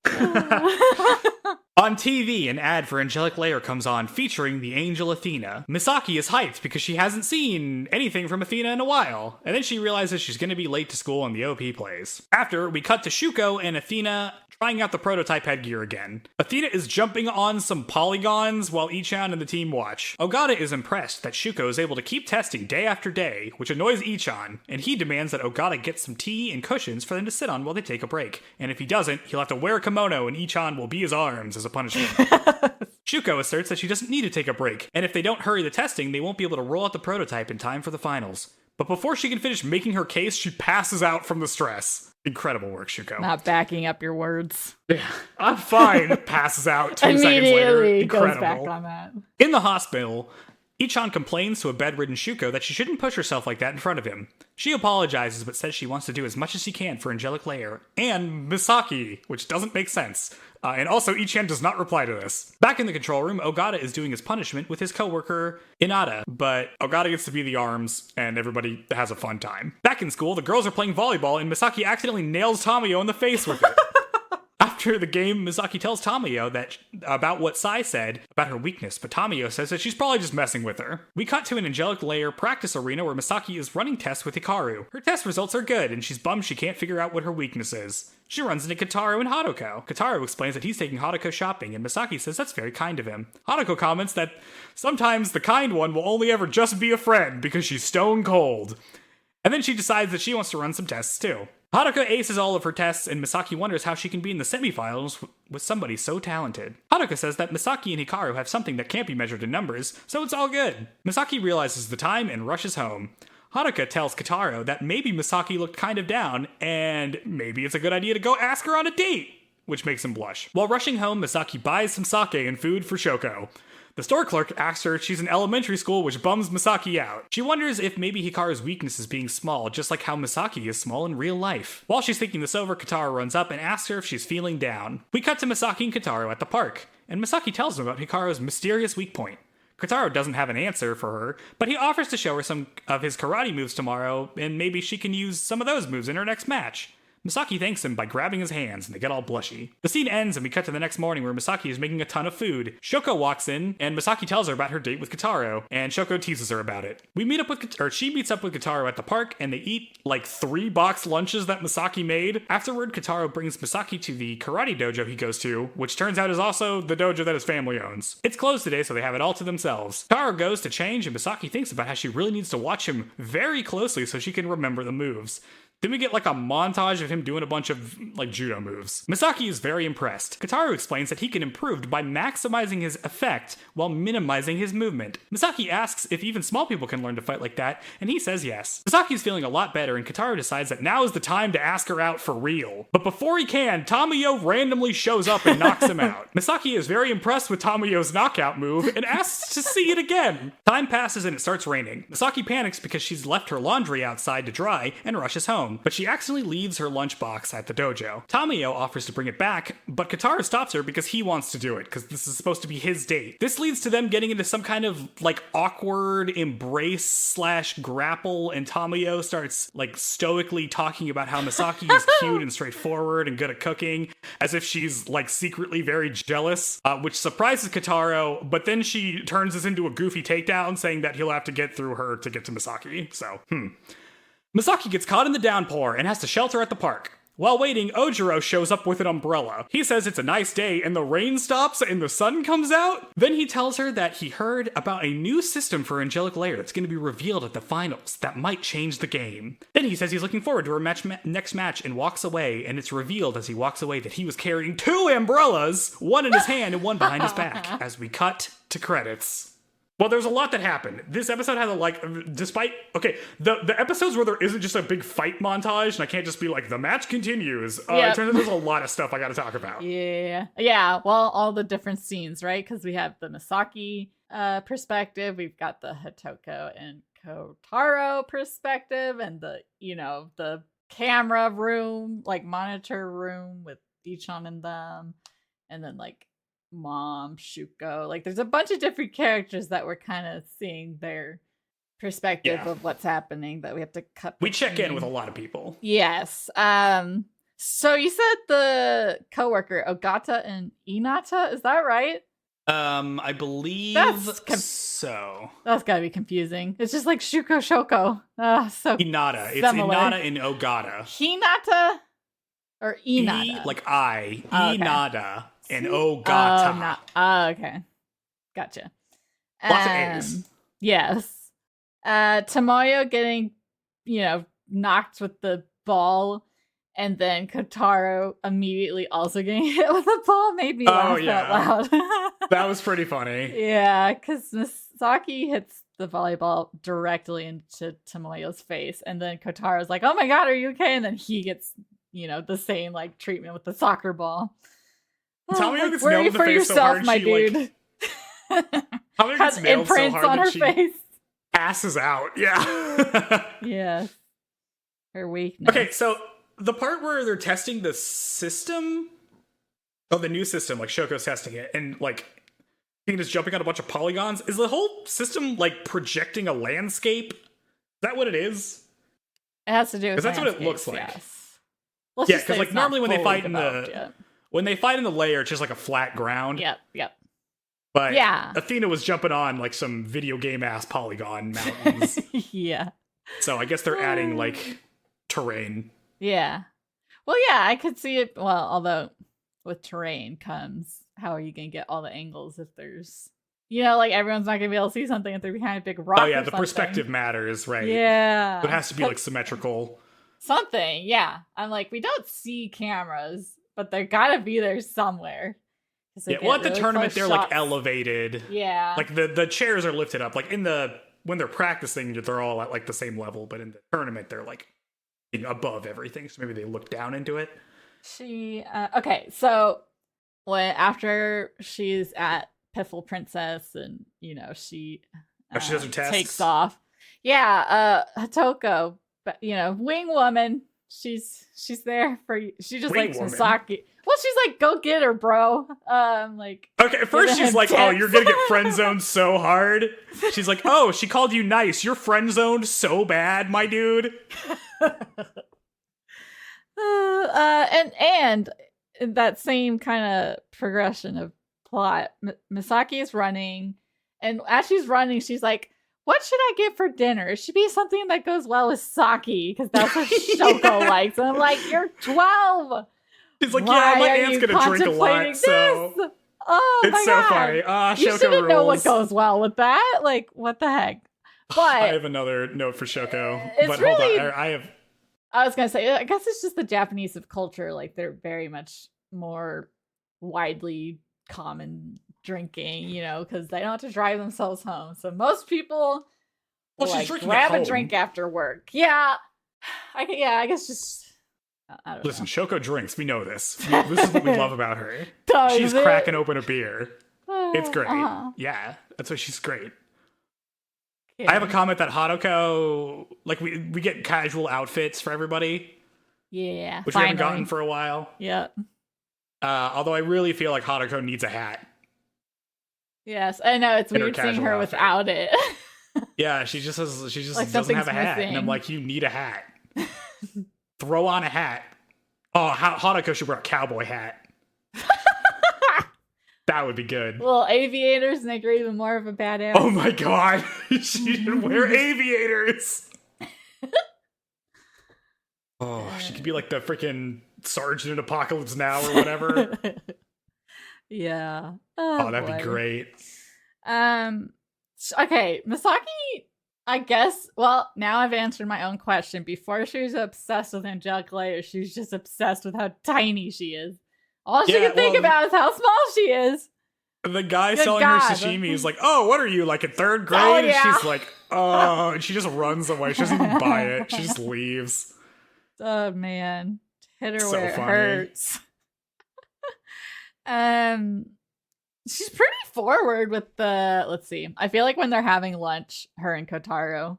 On TV, an ad for Angelic Layer comes on featuring the angel Athena. Misaki is hyped because she hasn't seen anything from Athena in a while, and then she realizes she's going to be late to school when the OP plays. After, we cut to Shoko and Athena trying out the prototype headgear again. Athena is jumping on some polygons while Ichan and the team watch. Ogata is impressed that Shoko is able to keep testing day after day, which annoys Ichan, and he demands that Ogata get some tea and cushions for them to sit on while they take a break. And if he doesn't, he'll have to wear a kimono and Ichan will be his arms as a punishment. Shoko asserts that she doesn't need to take a break, and if they don't hurry the testing, they won't be able to roll out the prototype in time for the finals. But before she can finish making her case, she passes out from the stress. Incredible work, Shoko. Not backing up your words. Yeah, I'm fine. Passes out 2 seconds later. Incredible. Goes back on that. In the hospital, Ichan complains to a bedridden Shoko that she shouldn't push herself like that in front of him. She apologizes but says she wants to do as much as she can for Angelic Layer and Misaki, which doesn't make sense. And also, Ichan does not reply to this. Back in the control room, Ogata is doing his punishment with his coworker, Inada, but Ogata gets to be the arms, and everybody has a fun time. Back in school, the girls are playing volleyball, and Misaki accidentally nails Tamayo in the face with it. After the game, Misaki tells Tamayo about what Sai said about her weakness, but Tamayo says that she's probably just messing with her. We cut to an Angelic Layer practice arena where Misaki is running tests with Hikaru. Her test results are good, and she's bummed she can't figure out what her weakness is. She runs into Kotaro and Haruko. Kotaro explains that he's taking Haruko shopping, and Misaki says that's very kind of him. Haruko comments that sometimes the kind one will only ever just be a friend because she's stone cold. And then she decides that she wants to run some tests too. Haruko aces all of her tests, and Misaki wonders how she can be in the semifinals with somebody so talented. Haruko says that Misaki and Hikaru have something that can't be measured in numbers, so it's all good. Misaki realizes the time and rushes home. Haruka tells Kotaro that maybe Misaki looked kind of down, and maybe it's a good idea to go ask her on a date, which makes him blush. While rushing home, Misaki buys some sake and food for Shoko. The store clerk asks her if she's in elementary school, which bums Misaki out. She wonders if maybe Hikaru's weakness is being small, just like how Misaki is small in real life. While she's thinking this over, Kotaro runs up and asks her if she's feeling down. We cut to Misaki and Kotaro at the park, and Misaki tells him about Hikaru's mysterious weak point. Kotaro doesn't have an answer for her, but he offers to show her some of his karate moves tomorrow, and maybe she can use some of those moves in her next match. Misaki thanks him by grabbing his hands, and they get all blushy. The scene ends, and we cut to the next morning where Misaki is making a ton of food. Shoko walks in, and Misaki tells her about her date with Kotaro, and Shoko teases her about it. She meets up with Kotaro at the park, and they eat like 3 box lunches that Misaki made. Afterward, Kotaro brings Misaki to the karate dojo he goes to, which turns out is also the dojo that his family owns. It's closed today, so they have it all to themselves. Kotaro goes to change, and Misaki thinks about how she really needs to watch him very closely so she can remember the moves. Then we get like a montage of him doing a bunch of like judo moves. Misaki is very impressed. Kotaro explains that he can improve by maximizing his effect while minimizing his movement. Misaki asks if even small people can learn to fight like that, and he says yes. Misaki is feeling a lot better, and Kotaro decides that now is the time to ask her out for real. But before he can, Tamayo randomly shows up and knocks him out. Misaki is very impressed with Tamayo's knockout move and asks to see it again. Time passes and it starts raining. Misaki panics because she's left her laundry outside to dry and rushes home, but she accidentally leaves her lunchbox at the dojo. Tamayo offers to bring it back, but Kotaro stops her because he wants to do it, because this is supposed to be his date. This leads to them getting into some kind of like awkward embrace / grapple, and Tamayo starts like stoically talking about how Misaki is cute and straightforward and good at cooking, as if she's like secretly very jealous, which surprises Kotaro, but then she turns this into a goofy takedown, saying that he'll have to get through her to get to Misaki. So, Misaki gets caught in the downpour and has to shelter at the park. While waiting, Ojiro shows up with an umbrella. He says it's a nice day and the rain stops and the sun comes out. Then he tells her that he heard about a new system for Angelic Layer that's going to be revealed at the finals that might change the game. Then he says he's looking forward to her next match and walks away, and it's revealed as he walks away that he was carrying 2 umbrellas, one in his hand and one behind his back, as we cut to credits. Well, there's a lot that happened. This episode had the episodes where there isn't just a big fight montage, and I can't just be like, the match continues. It turns out there's a lot of stuff I gotta talk about. Yeah, well, all the different scenes, right? Because we have the Misaki perspective, we've got the Hatoko and Kotaro perspective, and the camera room, like monitor room with Ichan in them, and then like Mom, Shoujo, like there's a bunch of different characters that we're kind of seeing their perspective of what's happening that we have to cut. We check in with a lot of people. Yes. So you said the coworker Ogata and Inata, is that right? I believe so. That's gotta be confusing. It's just like Shoko. So Inata. It's similar. Inata and Ogata. Hinata or Inata? Like I. Okay. Inata. And Ogata. Okay. Gotcha. Lots of A's. Yes. Tomoyo getting, knocked with the ball, and then Kotaro immediately also getting hit with a ball made me laugh out loud. That was pretty funny. Yeah, because Misaki hits the volleyball directly into Tomoyo's face, and then Kotaro's like, oh my god, are you okay? And then he gets, the same like treatment with the soccer ball. Tomoyo gets nailed in the face so hard my she dude. Tomoyo gets nailed so hard on that her she face. passes out. Yeah. Yes. Her weakness. Okay, so the part where they're testing the system, the new system, like Shoko's testing it, and like Tina's jumping on a bunch of polygons, is the whole system like projecting a landscape? Is that what it is? It has to do with because that's what it looks like. Yes. Yeah, because like normally when they fight in the layer, it's just like a flat ground. Yep. But Athena was jumping on like some video game ass polygon mountains. Yeah. So I guess they're adding like terrain. Yeah. Well, yeah, I could see it. Well, although with terrain comes, how are you going to get all the angles if there's, like everyone's not going to be able to see something if they're behind a big rock. Oh, yeah, the perspective matters, right? Yeah. It has to be like symmetrical. Something, yeah. I'm like, we don't see cameras, but they're gotta be there somewhere. Yeah, well, at the tournament, they're like elevated. Yeah. Like the chairs are lifted up. Like when they're practicing, they're all at like the same level, but in the tournament, they're like above everything. So maybe they look down into it. Okay, so after she's at Piffle Princess and, she does her tests. Takes off. Yeah, Hatoko, but, wing woman. She's there for you. She just likes Misaki. Well, she's like, go get her, bro. Like, okay, at first she's like, oh, you're gonna get friend zoned so hard. She's like, oh, she called you nice. You're friend zoned so bad, my dude. And that same kind of progression of plot, Misaki is running, and as she's running, she's like, what should I get for dinner? It should be something that goes well with sake, because that's what Shoko likes. And I'm like, you're 12. She's like, yeah, my aunt's gonna drink a lot, so it's so funny. Shoko you shouldn't know what goes well with that. Like, what the heck? But I have another note for Shoko. But hold on, I have. I was gonna say, I guess it's just the Japanese of culture. Like they're very much more widely common drinking, because they don't have to drive themselves home. So most people Well, will, she's like, drinking grab at a home. drink after work. Yeah, I guess just. I don't Listen, know. Shoko drinks. We know this. This is what we love about her. Does She's it? cracking open a beer. It's great. Uh-huh. Yeah, that's why she's great. Yeah. I have a comment that Hanako, like we get casual outfits for everybody, Yeah, which finally. we haven't gotten for a while. Yeah. Although I really feel like Hanako needs a hat. Yes, I know it's In her weird seeing casual her outfit. without it. Yeah, she just Like doesn't have something's a hat, and I'm missing. like, you need a hat. Throw on a hat. Oh, Hanako should wear a cowboy hat. That would be good. Little aviators make her even more of a badass. Oh my god, she should wear aviators. Oh, she could be like the freaking sergeant in Apocalypse Now or whatever. Yeah. Oh, that'd boy. be great. Okay, Misaki, I guess, well, now I've answered my own question. Before she was obsessed with Angelic Layer, she was just obsessed with how tiny she is. All she can think about is how small she is. The guy Good selling God. her sashimi is like, oh, what are you, like in third grade? Oh, yeah. And she's like, oh, and she just runs away. She doesn't even buy it. She just leaves. Oh, man. Hit her So where it funny. hurts. She's pretty forward with the, let's see. I feel like when they're having lunch, her and Kotaro,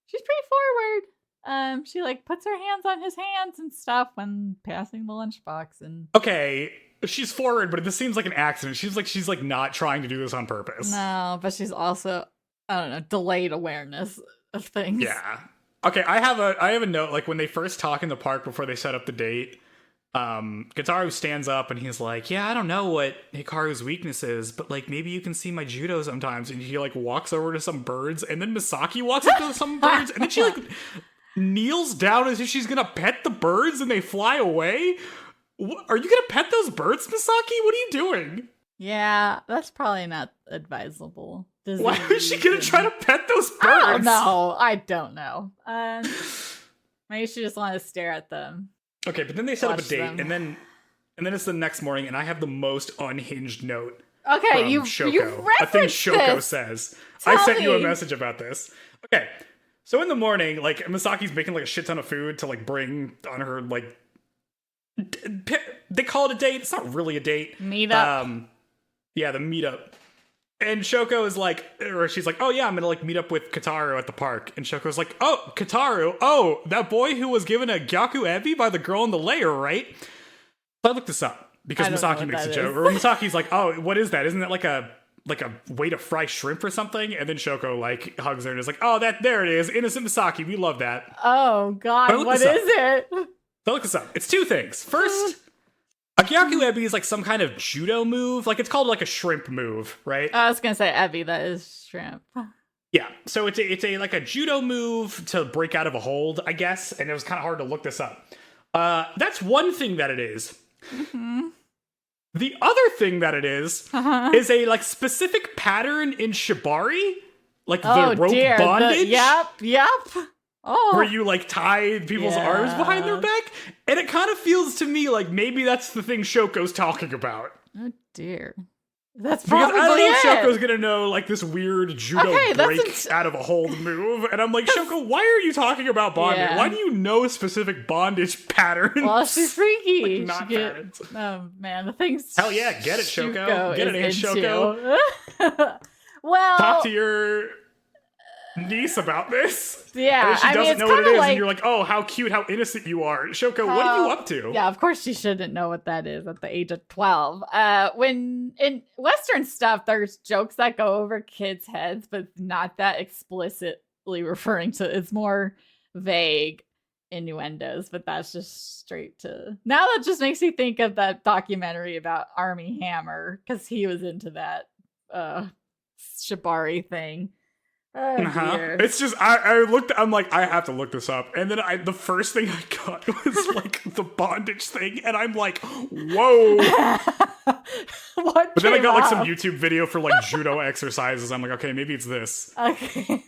she's pretty forward. She like puts her hands on his hands and stuff when passing the lunchbox, and Okay, she's forward, but this seems like an accident. She's like not trying to do this on purpose. no, but she's also, I don't know, delayed awareness of things. Yeah. Okay, I have a note, like when they first talk in the park before they set up the date, Kotaro stands up and he's like, yeah, I don't know what Hikaru's weakness is, but like maybe you can see my judo sometimes. And he like walks over to some birds, and then Misaki walks up to some birds, and then she like kneels down as if she's gonna pet the birds, and they fly away. Are you gonna pet those birds, Misaki? What are you doing? Yeah, that's probably not advisable. Why is she gonna try to pet those birds? I don't know. Maybe she just wanted to stare at them. Okay, but then they set up a Watch date, them. and then it's the next morning, and I have the most unhinged note Okay, from you've Shoko. A thing referenced Shoko this. says. Tell I sent you a me. message about this. Okay, so in the morning, like Misaki's making like a shit ton of food to like bring on her like. They call it a date. It's not really a date. Meetup. Yeah, the meetup. And Shoko is like, or she's like, oh yeah, I'm gonna like meet up with Kotaro at the park. And Shoko's like, oh, Kotaro, oh, that boy who was given a Gyaku Ebi by the girl in the layer, right? So I looked this up because I don't know Misaki what makes a that joke. is. Or Misaki's like, oh, what is that? Isn't that like a way to fry shrimp or something? And then Shoko like hugs her and is like, oh, there it is, innocent Misaki, we love that. Oh I God, looked what this up. is it? So I looked this up. It's two things. First, a Gyaku Ebi is like some kind of judo move. Like it's called like a shrimp move, right? I was gonna say Evie. That is shrimp. Yeah, so it's a like a judo move to break out of a hold, I guess, and it was kind of hard to look this up. That's one thing that it is. Mm-hmm. The other thing that it is a like specific pattern in shibari, like the rope dear. bondage. Yep. Oh, Where you like tie people's arms behind their back, and it kind of feels to me like maybe that's the thing Shoko's talking about. oh dear. That's Because probably I don't know if it. Shoko's gonna know like this weird judo Okay, that's break out of a hold move, and I'm like, Shoko, why are you talking about bondage? Yeah. Why do you know specific bondage patterns? Well, she's freaky. Like, not She patterns. Oh man, the things. Hell yeah, get it, Shoko. Get it, is Shoko. into. Well, Talk to your niece about this. yeah, And then she I mean, doesn't it's know what it kind is, of like and you're like, oh, how cute, how innocent you are. Shoko, what are you up to? Yeah, of course she shouldn't know what that is at the age of 12. When in Western stuff, there's jokes that go over kids' heads, but not that explicitly referring to. It's more vague innuendos, but that's just straight to. Now that just makes me think of that documentary about Army Hammer because he was into that shibari thing. Oh, dear. It's just I'm like, I have to look this up, and then the first thing I got was like the bondage thing, and I'm like, whoa. What? But then I got like some up? YouTube video for like judo exercises. I'm like, okay, maybe it's this. Okay.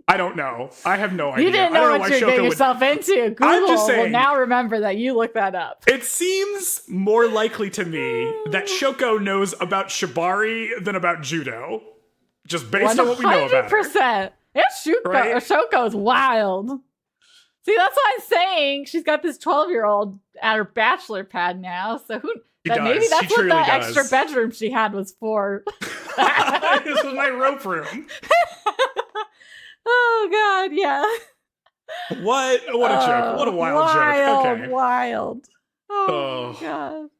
I don't know. I have no idea. You didn't know what you're getting yourself into. Google I'm just saying, will now remember that you looked that up. It seems more likely to me that Shoko knows about shibari than about judo. Just based on what we know about her. 100%. Yeah, Right? Shoko is wild. See, that's what I'm saying. She's got this 12-year-old at her bachelor pad now. So maybe that's what that extra bedroom she had was for. This was my rope room. Oh, God, yeah. What a joke. What a wild joke. Okay. Wild. Oh, God.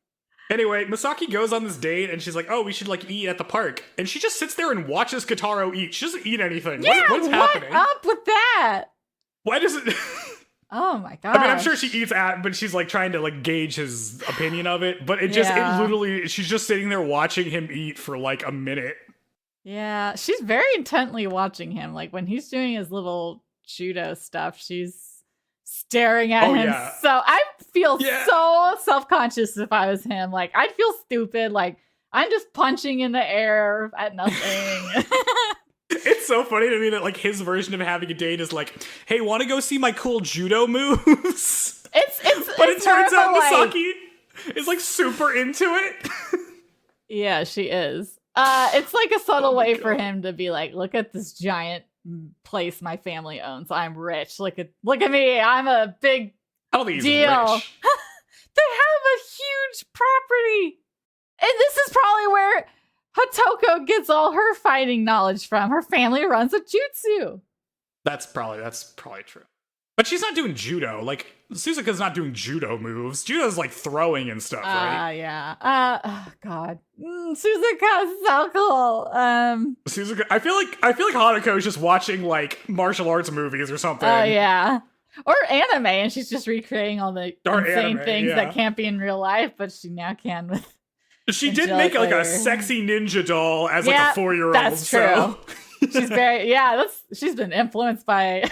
Anyway, Misaki goes on this date and she's like, oh, we should like eat at the park. And she just sits there and watches Kotaro eat. She doesn't eat anything. Yeah, what's happening? What's up with that? Why does it... Oh my god! I mean, I'm sure she eats but she's like trying to like gauge his opinion of it. But it literally, she's just sitting there watching him eat for like a minute. Yeah, she's very intently watching him. Like when he's doing his little judo stuff, she's staring at him. Yeah. So I feel so self-conscious if I was him. Like I'd feel stupid. Like I'm just punching in the air at nothing. It's so funny to me that like his version of having a date is like, hey, want to go see my cool judo moves? But it turns out Misaki is like super into it. Yeah, she is. It's like a subtle way for him to be like, look at this giant place my family owns. I'm rich. Look at me. I'm a big I don't think he's deal. rich. They have a huge property. And this is probably where Hatoko gets all her fighting knowledge from. Her family runs a jutsu. That's probably true. But she's not doing judo. Like, Suzuka's not doing judo moves. Judo's like throwing and stuff, right? Yeah. Oh god. Suzuka's so cool. Suzuka, I feel like Hanako is just watching like martial arts movies or something. Oh yeah. Or anime, and she's just recreating all the insane things that can't be in real life, but she now can with She did make like a sexy ninja doll as like a 4-year-old. That's true. So. She's very she's been influenced by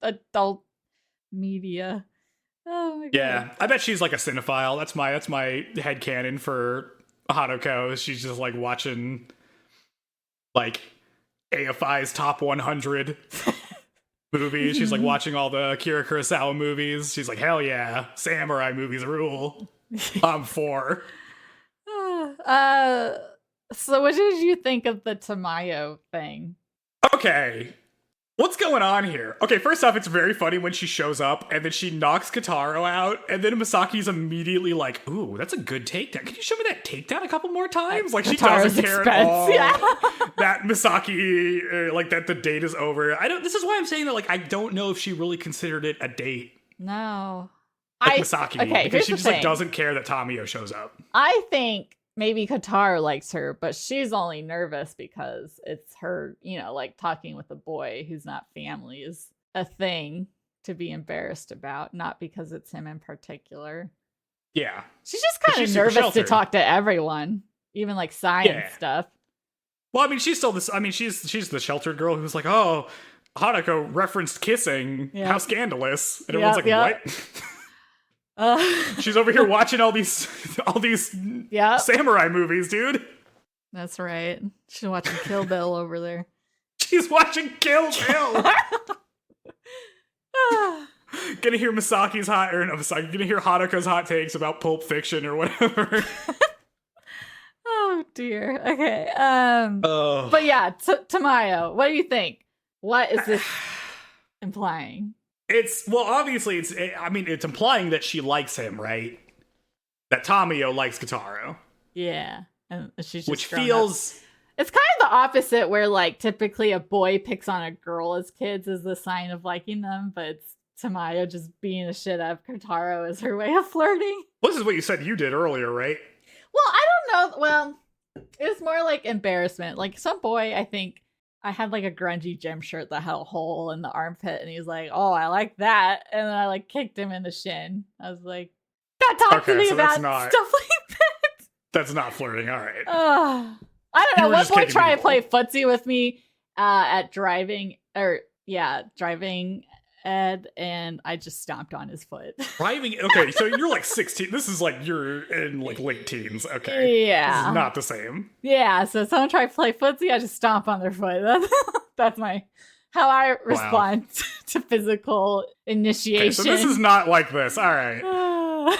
adult media. Oh my god. Yeah, I bet she's like a cinephile. That's my headcanon for Hanako. She's just like watching like AFI's top 100 movies. She's like watching all the Akira Kurosawa movies. She's like, hell yeah, samurai movies rule. I'm for. So what did you think of the Tamayo thing? Okay. What's going on here? Okay, first off, it's very funny when she shows up and then she knocks Kotaro out and then Misaki's immediately like, ooh, that's a good takedown. Can you show me that takedown a couple more times? Like, she doesn't care at all that Misaki, like, that the date is over. This is why I'm saying that, like, I don't know if she really considered it a date. No. Like Misaki, because she just, like, doesn't care that Tamiyo shows up. I think maybe Kotaro likes her, but she's only nervous because it's her, like talking with a boy who's not family is a thing to be embarrassed about, not because it's him in particular. Yeah. She's just kind of nervous to talk to everyone, even like science stuff. Well, I mean, she's still she's the sheltered girl who's like, oh, Hanako referenced kissing. How scandalous. And everyone's like, what? She's over here watching all these samurai movies, dude. That's right. She's watching Kill Bill over there. She's watching Kill Bill. Gonna hear Misaki's gonna hear Hanako's hot takes about Pulp Fiction or whatever. Oh dear. Okay. But yeah, Tamayo, what do you think? What is this implying? Obviously, it's implying that she likes him, right? That Tamiyo likes Kotaro. Yeah. And she's just which feels... It's kind of the opposite, where, like, typically a boy picks on a girl as kids as a sign of liking them, but it's Tamayo just being the shit out of Kotaro as her way of flirting. Well, this is what you said you did earlier, right? Well, I don't know. Well, it was more like embarrassment. Like, some boy, I think... I had like a grungy gym shirt that had a hole in the armpit, and he was like, "Oh, I like that," and then I like kicked him in the shin. I was like, "Don't talk to me about stuff like that." That's not flirting, all right. I don't know. One boy tried to play footsie with me at driving ed, and I just stomped on his foot. Driving? Okay, so you're like 16. This is like you're in like late teens. Okay. Yeah. This is not the same. Yeah, so someone tried to play footsie, I just stomp on their foot. That's my how I respond to physical initiation. Okay, so this is not like this. All right.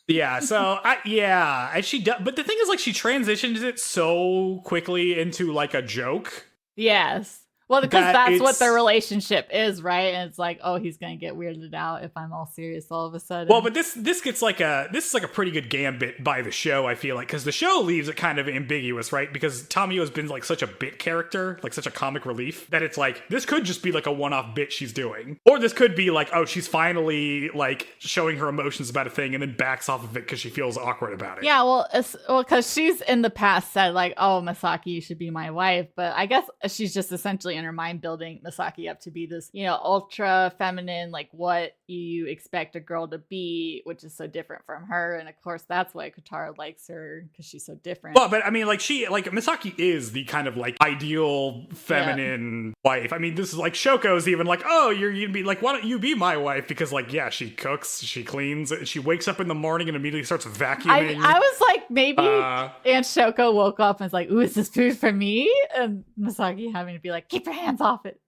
Yeah, so and she does, but the thing is, like, she transitions it so quickly into like a joke. Yes. Well, because that's what their relationship is, right? And it's like, oh, he's gonna get weirded out if I'm all serious all of a sudden. Well, but this gets like this is like a pretty good gambit by the show, I feel like, because the show leaves it kind of ambiguous, right? Because Tamiyo has been like such a bit character, like such a comic relief, that it's like this could just be like a one-off bit she's doing, or this could be like, oh, she's finally like showing her emotions about a thing and then backs off of it because she feels awkward about it. Yeah, well, because she's in the past said like, oh, Misaki, you should be my wife, but I guess she's just essentially in her mind building Misaki up to be this, ultra feminine, like what you expect a girl to be, which is so different from her. And of course, that's why Kotaro likes her, because she's so different. Well, but I mean, like Misaki is the kind of like ideal feminine wife. I mean, this is like Shoko's even like, oh, you'd be like, why don't you be my wife? Because like, yeah, she cooks, she cleans, she wakes up in the morning and immediately starts vacuuming. I was like, maybe Aunt Shoko woke up and was like, ooh, is this food for me? And Misaki having to be like, keep your hands off it.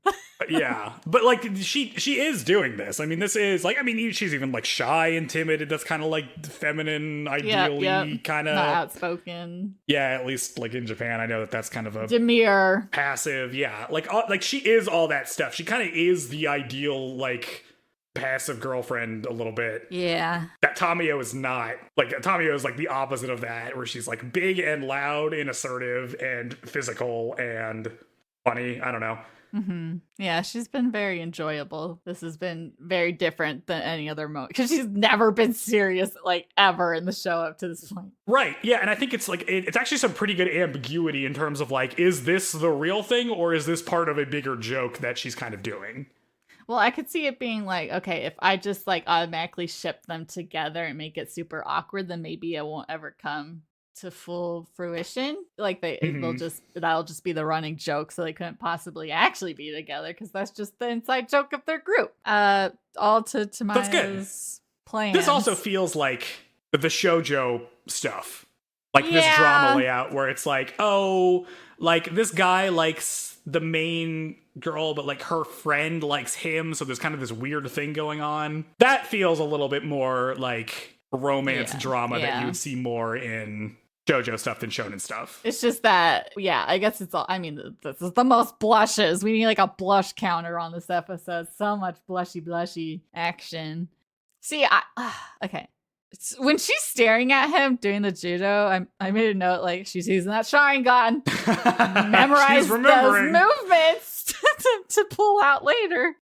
Yeah, but like she is doing this. I mean, this is like, I mean, she's even like shy and timid. That's kind of like feminine, ideally kind of not outspoken. Yeah, at least like in Japan, I know that's kind of a demure, passive. Yeah, like she is all that stuff. She kind of is the ideal like passive girlfriend a little bit. Yeah, that Tamiyo is not. Like Tamiyo is like the opposite of that, where she's like big and loud and assertive and physical and funny. I don't know. Mm-hmm. Yeah, she's been very enjoyable. This has been very different than any other moment, because she's never been serious like ever in the show up to this point. Right. Yeah, and I think it's like it's actually some pretty good ambiguity in terms of like, is this the real thing or is this part of a bigger joke that she's kind of doing? Well, I could see it being like, okay, if I just like automatically ship them together and make it super awkward, then maybe it won't ever come to full fruition. Like that'll just be the running joke, so they couldn't possibly actually be together, because that's just the inside joke of their group. All to Tamayo's plans. This also feels like the shoujo stuff, like this drama layout where it's like, oh, like this guy likes the main girl, but like her friend likes him, so there's kind of this weird thing going on. That feels a little bit more like romance drama that you would see more in shoujo stuff than shonen stuff. It's just that, I guess it's all, I mean, this is the most blushes. We need like a blush counter on this episode. So much blushy action. See, okay. When she's staring at him doing the judo, I made a note, like, she's using that Sharingan. Memorize those movements to pull out later.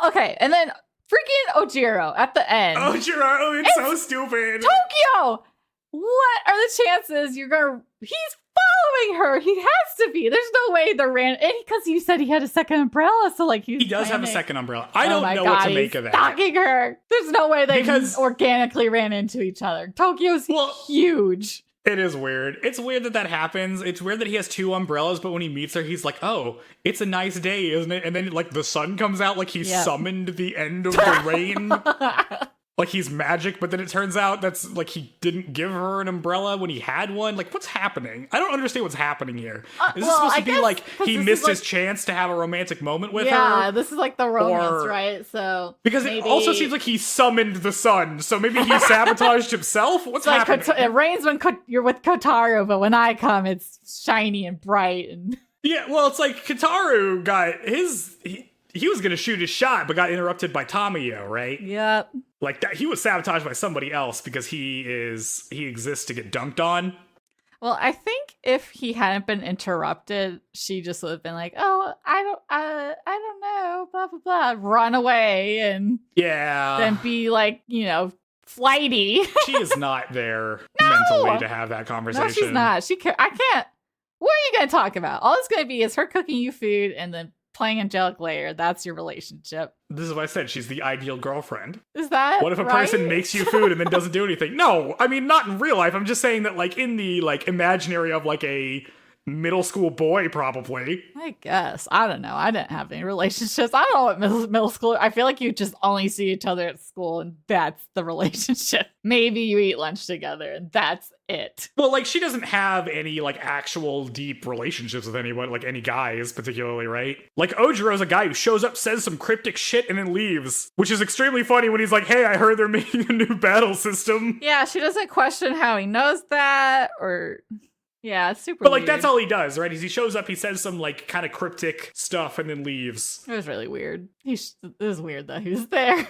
Okay. And then freaking Ojiro at the end. Ojiro, it's so stupid. Tokyo! What are the chances he's following her? He has to be. There's no way because you said he had a second umbrella, so like he does have a second umbrella. I don't know what to make of that. Stalking her. There's no way they organically ran into each other. Tokyo's huge. It is weird. It's weird that happens. It's weird that he has two umbrellas, but when he meets her, he's like, oh, it's a nice day, isn't it? And then like the sun comes out, like he summoned the end of the rain. Like he's magic, but then it turns out that's like he didn't give her an umbrella when he had one. Like, what's happening? I don't understand what's happening here. Is this supposed to be like he missed his chance to have a romantic moment with her? Yeah, this is like the romance, right? So because it also seems like he summoned the sun, so maybe he sabotaged himself. What's happening? It rains when you're with Kotaro, but when I come, it's shiny and bright. And yeah, well, it's like Kotaro got he was gonna shoot his shot, but got interrupted by Tamiyo, right? Yep. Like that, he was sabotaged by somebody else because he exists to get dunked on. Well, I think if he hadn't been interrupted, she just would have been like, "Oh, I don't know, blah blah blah," run away and then be like, flighty. She is not there mentally to have that conversation. No, she's not. I can't. What are you gonna talk about? All it's gonna be is her cooking you food and then playing Angelic Layer. That's your relationship. This is what I said. She's the ideal girlfriend. Is that what if a person makes you food and then doesn't do anything? No, I mean, not in real life. I'm just saying that like in the like imaginary of like a middle school boy, probably. I guess. I don't know. I didn't have any relationships. I don't know what middle school. I feel like you just only see each other at school and that's the relationship. Maybe you eat lunch together and that's it. Well, like, she doesn't have any, like, actual deep relationships with anyone, like, any guys particularly, right? Like, Ojiro's a guy who shows up, says some cryptic shit, and then leaves, which is extremely funny when he's like, hey, I heard they're making a new battle system. Yeah, she doesn't question how he knows that, or... Yeah, it's super But, like, weird. that's all he does, right? Is he shows up, he says some, like, kind of cryptic stuff, and then leaves. It was really weird. It was weird that he was there.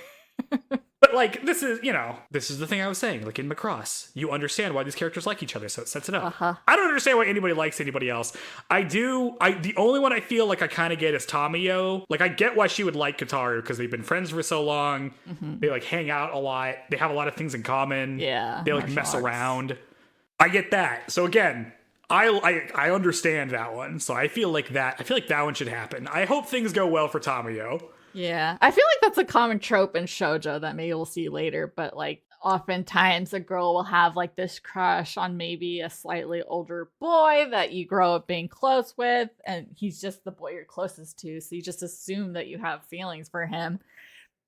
But, like, this is the thing I was saying. Like, in Macross, you understand why these characters like each other, so it sets it up. Uh-huh. I don't understand why anybody likes anybody else. The only one I feel like I kind of get is Tamiyo. Like, I get why she would like Kotaro, because they've been friends for so long. Mm-hmm. They, like, hang out a lot. They have a lot of things in common. Yeah. They, like, mess around. I get that. So, again... I understand that one, so I feel like that one should happen. I hope things go well for Tamiyo. Yeah. I feel like that's a common trope in shoujo that maybe we'll see later, but like oftentimes a girl will have like this crush on maybe a slightly older boy that you grow up being close with, and he's just the boy you're closest to, so you just assume that you have feelings for him.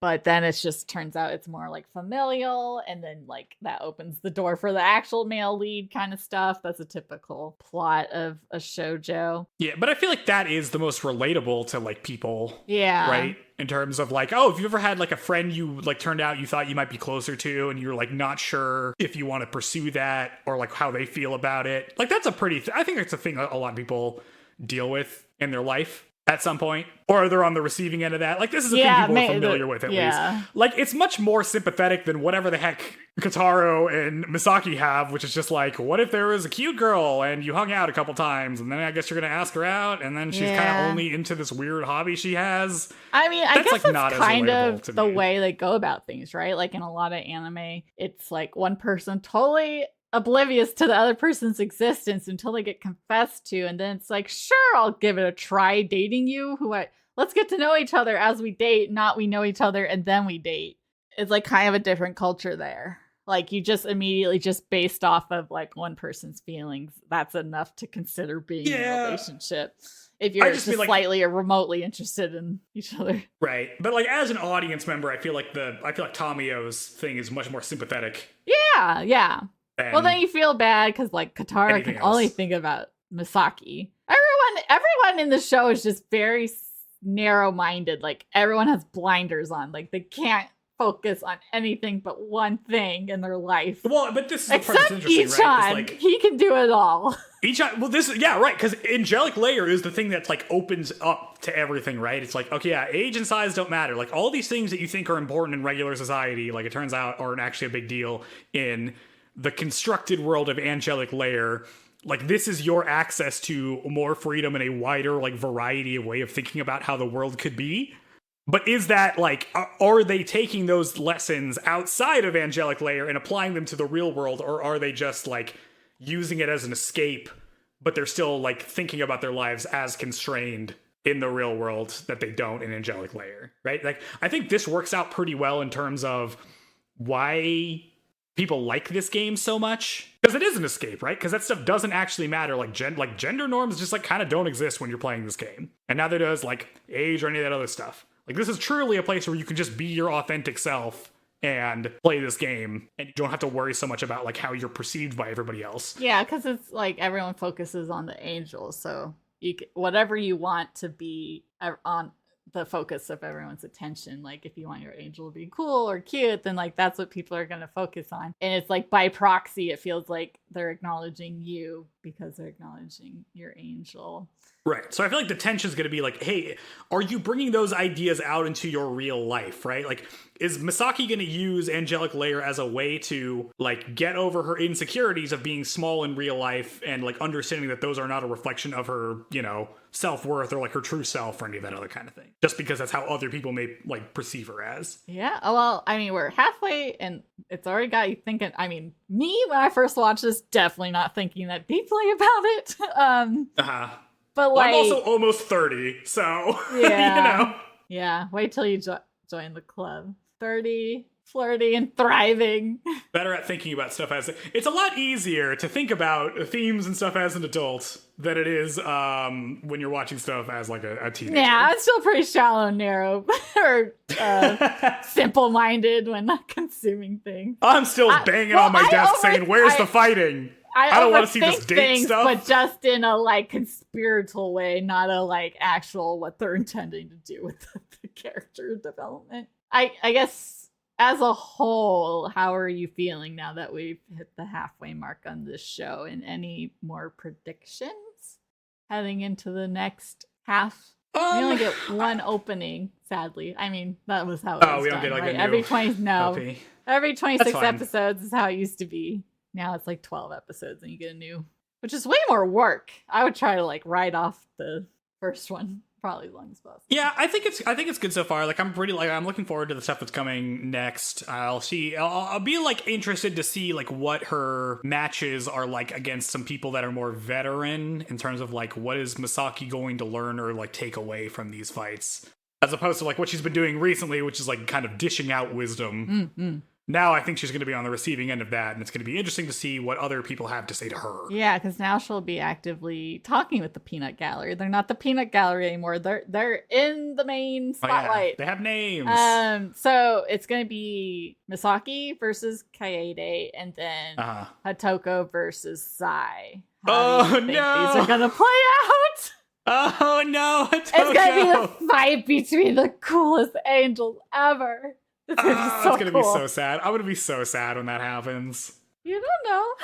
But then it just turns out it's more like familial, and then like that opens the door for the actual male lead kind of stuff. That's a typical plot of a shoujo. Yeah, but I feel like that is the most relatable to like people. Yeah. Right? In terms of like, oh, if you ever had like a friend you like turned out you thought you might be closer to, and you're like not sure if you want to pursue that or like how they feel about it. Like that's I think that's a thing a lot of people deal with in their life at some point, or they're on the receiving end of that. Like, this is a thing people are familiar with, at least. Like, it's much more sympathetic than whatever the heck Kotaro and Misaki have, which is just like, what if there was a cute girl and you hung out a couple times, and then I guess you're gonna ask her out, and then she's kind of only into this weird hobby she has. I mean, I guess like, that's kind of the me. way they go about things, right? Like, in a lot of anime, it's like one person totally oblivious to the other person's existence until they get confessed to, and then it's like, sure, I'll give it a try dating you. Let's get to know each other as we date, not we know each other and then we date. It's like kind of a different culture there. Like, you just immediately just based off of like one person's feelings, that's enough to consider being in a relationship. If you're just slightly or remotely interested in each other. Right. But like, as an audience member, I feel like Tamiyo's thing is much more sympathetic. Yeah. Well, then you feel bad because like Kotaro can only think about Misaki. Everyone in the show is just very narrow-minded. Like, everyone has blinders on. Like, they can't focus on anything but one thing in their life. Well, but this is the part that's interesting, right? Like, he can do it all. Right, because Angelic Layer is the thing that like opens up to everything, right? It's like, okay, yeah, age and size don't matter. Like, all these things that you think are important in regular society, like, it turns out aren't actually a big deal in the constructed world of Angelic Layer. Like, this is your access to more freedom and a wider, like, variety of way of thinking about how the world could be. But is that, like, are they taking those lessons outside of Angelic Layer and applying them to the real world, or are they just, like, using it as an escape, but they're still, like, thinking about their lives as constrained in the real world that they don't in Angelic Layer, right? Like, I think this works out pretty well in terms of why people like this game so much, because it is an escape, right? Because that stuff doesn't actually matter. Like, gender norms just like kind of don't exist when you're playing this game, and neither does like age or any of that other stuff. Like, this is truly a place where you can just be your authentic self and play this game, and you don't have to worry so much about like how you're perceived by everybody else. Yeah, because it's like everyone focuses on the angels, so whatever you want to be on the focus of everyone's attention. Like, if you want your angel to be cool or cute, then like that's what people are going to focus on. And it's like by proxy, it feels like they're acknowledging you because they're acknowledging your angel. Right. So I feel like the tension is going to be like, hey, are you bringing those ideas out into your real life, right? Like, is Misaki going to use Angelic Layer as a way to, like, get over her insecurities of being small in real life and, like, understanding that those are not a reflection of her, you know, self-worth or, like, her true self or any of that other kind of thing? Just because that's how other people may, like, perceive her as. Yeah. Well, I mean, we're halfway and it's already got you thinking. I mean, me, when I first watched this, definitely not thinking that deeply about it. But like, I'm also almost 30, so, yeah, you know. Yeah, wait till you join the club. 30, flirty, and thriving. Better at thinking about stuff as it's a lot easier to think about themes and stuff as an adult than it is when you're watching stuff as like a teenager. Yeah, I'm still pretty shallow and narrow or simple-minded when not consuming things. I'm still banging on my desk saying, "Where's the fighting?" I don't want to see this date things, stuff, but just in a like conspiratorial way, not a like actual what they're intending to do with the character development. I guess as a whole, how are you feeling now that we've hit the halfway mark on this show? And any more predictions heading into the next half? We only get one opening, sadly. I mean, that was how it was we done, don't get like right? a new Every 26 episodes is how it used to be. Now it's like 12 episodes and you get a new, which is way more work. I would try to like write off the first one probably as long as possible. Yeah, I think it's good so far. Like I'm looking forward to the stuff that's coming next. I'll be like interested to see like what her matches are like against some people that are more veteran in terms of like what is Misaki going to learn or like take away from these fights, as opposed to like what she's been doing recently, which is like kind of dishing out wisdom. Mm-hmm. Now I think she's going to be on the receiving end of that, and it's going to be interesting to see what other people have to say to her. Yeah, because now she'll be actively talking with the Peanut Gallery. They're not the Peanut Gallery anymore. They're in the main spotlight. Oh, yeah. They have names. So it's going to be Misaki versus Kaede, and then Hatoko versus Sai. How do you think these are going to play out? Oh no, Hatoko. It's going to be the fight between the coolest angels ever. It's gonna be so sad. I'm gonna be so sad when that happens. You don't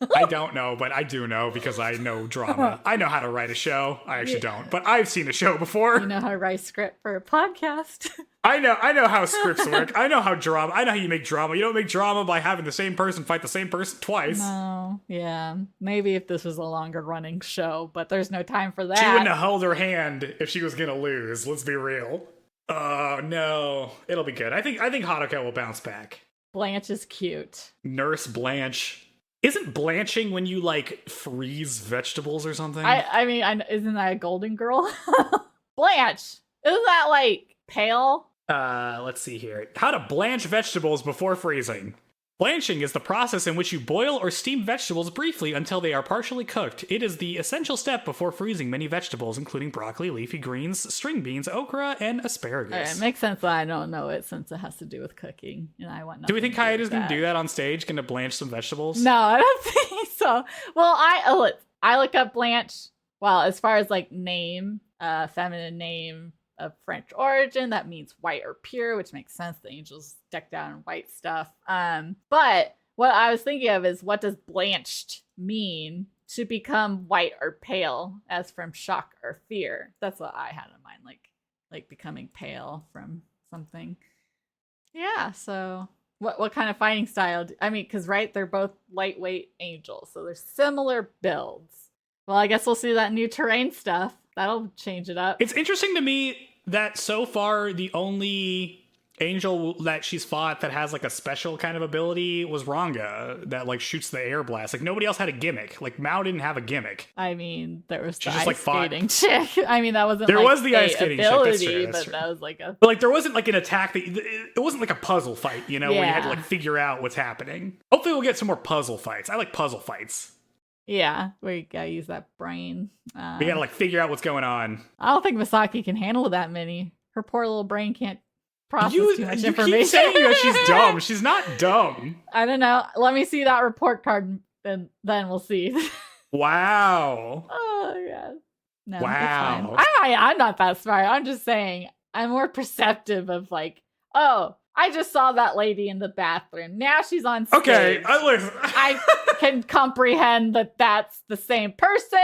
know. I don't know, but I do know because I know drama. I know how to write a show. I actually don't, but I've seen a show before. You know how to write a script for a podcast. I know how scripts work. I know how you make drama. You don't make drama by having the same person fight the same person twice. No, yeah. Maybe if this was a longer running show, but there's no time for that. She wouldn't have held her hand if she was gonna lose. Let's be real. Oh no, it'll be good. I think Haruka will bounce back. Blanche is cute. Nurse Blanche. Isn't blanching when you like freeze vegetables or something? I mean, isn't that a Golden Girl? Blanche. Isn't that like pale? Let's see here. How to blanch vegetables before freezing. Blanching is the process in which you boil or steam vegetables briefly until they are partially cooked. It is the essential step before freezing many vegetables, including broccoli, leafy greens, string beans, okra, and asparagus. It makes sense that I don't know it since it has to do with cooking, and I want. Do we think Kaede's going to do that on stage? Going to blanch some vegetables? No, I don't think so. Well, I look up Blanche. Well, as far as like name, feminine name of French origin, that means white or pure, which makes sense. The angels decked out in white stuff. But what I was thinking of is, what does blanched mean? To become white or pale, as from shock or fear. That's what I had in mind, like becoming pale from something. Yeah. So what kind of fighting style? I mean, because they're both lightweight angels, so they're similar builds. Well, I guess we'll see that new terrain stuff. That'll change it up. It's interesting to me that so far the only angel that she's fought that has like a special kind of ability was Ranga, that like shoots the air blast. Like nobody else had a gimmick. Like Mao didn't have a gimmick. I mean, there was the ice like skating chick. I mean, that wasn't there like was the ice skating ability, chick. That's true. But that was like a. But like there wasn't like an attack that it wasn't like a puzzle fight, you know, where you had to like figure out what's happening. Hopefully, we'll get some more puzzle fights. I like puzzle fights. Yeah, where you gotta use that brain. We gotta like figure out what's going on. I don't think Misaki can handle that many. Her poor little brain can't process too much information. You keep saying that she's dumb. She's not dumb. I don't know. Let me see that report card, and then we'll see. Wow. Oh yeah. No, wow. I'm not that smart. I'm just saying I'm more perceptive of like, oh, I just saw that lady in the bathroom. Now she's on stage. Okay, I can comprehend that that's the same person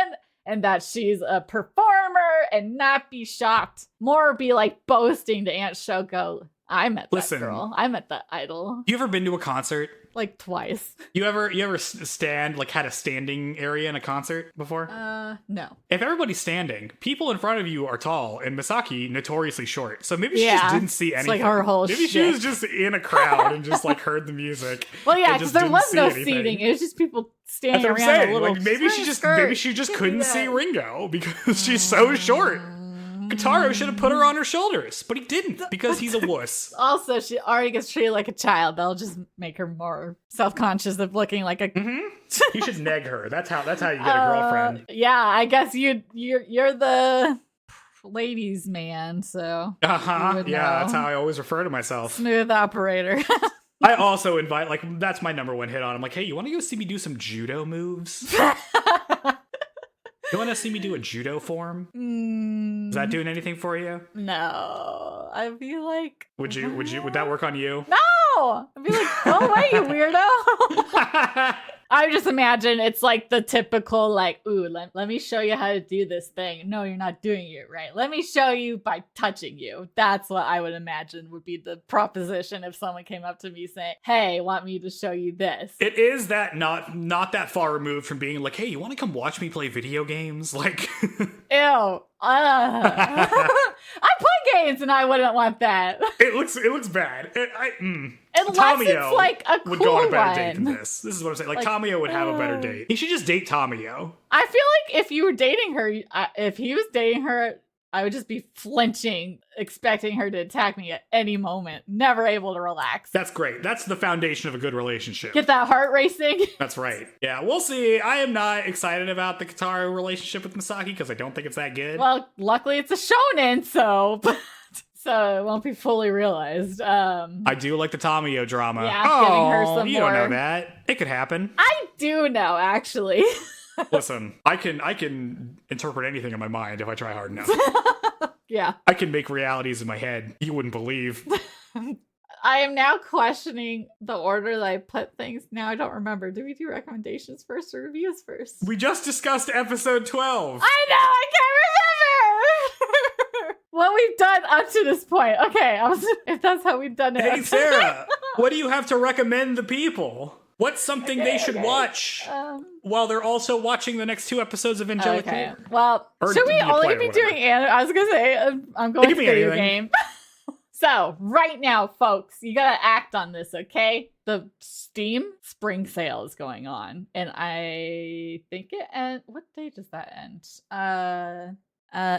and that she's a performer and not be shocked. More be like boasting to Aunt Shoko. I met that girl. I met that idol. You ever been to a concert? Like twice. You ever stand, like had a standing area in a concert before? No. If everybody's standing, people in front of you are tall, and Misaki notoriously short. So maybe she just didn't see anything. It's like her whole maybe she was just in a crowd and just like heard the music. Well, yeah, because there was no seating. It was just people standing around a little. Like maybe she just couldn't see Ringo because she's so short. Kotaro should have put her on her shoulders, but he didn't because he's a wuss. Also, she already gets treated like a child. That'll just make her more self-conscious of looking like a. You should neg her. That's how you get a girlfriend. Yeah, I guess you're the ladies' man, so. Yeah, that's how I always refer to myself. Smooth operator. I also invite, like, that's my number one hit on. I'm like, hey, you want to go see me do some judo moves? You want to see me do a judo form? Is that doing anything for you? No, I'd be like, would that work on you? No, I'd be like, go away, you weirdo. I just imagine it's like the typical, like, ooh, let me show you how to do this thing. No, you're not doing it right. Let me show you by touching you. That's what I would imagine would be the proposition if someone came up to me saying, hey, want me to show you this? It is that not that far removed from being like, hey, you want to come watch me play video games? Like, ew. I play games and I wouldn't want that. It looks bad. Unless Tamio it's like a cool would go on a better date than one. this. This is what I'm saying. Like Tamio would have a better date. He should just date Tamio. I feel like if you were dating her, if he was dating her, I would just be flinching, expecting her to attack me at any moment, never able to relax. That's great. That's the foundation of a good relationship. Get that heart racing. That's right. Yeah, we'll see. I am not excited about the Kotaro relationship with Misaki because I don't think it's that good. Well, luckily it's a shonen, so it won't be fully realized. I do like the Tamio drama. Yeah, giving her some you more. don't know that. It could happen. I do know, actually. Listen, I can interpret anything in my mind if I try hard enough. Yeah. I can make realities in my head you wouldn't believe. I am now questioning the order that I put things. Now I don't remember. Do we do recommendations first or reviews first? We just discussed episode 12. I know, I can't remember what we've done up to this point. Okay, if that's how we've done it. Hey, Sarah, what do you have to recommend the people? What's something they should watch while they're also watching the next 2 episodes of Angelic Layer? Well, should we only be doing anime? I was going to say, I'm going to video game. So, right now, folks, you got to act on this, okay? The Steam spring sale is going on. And I think it ends... What day does that end?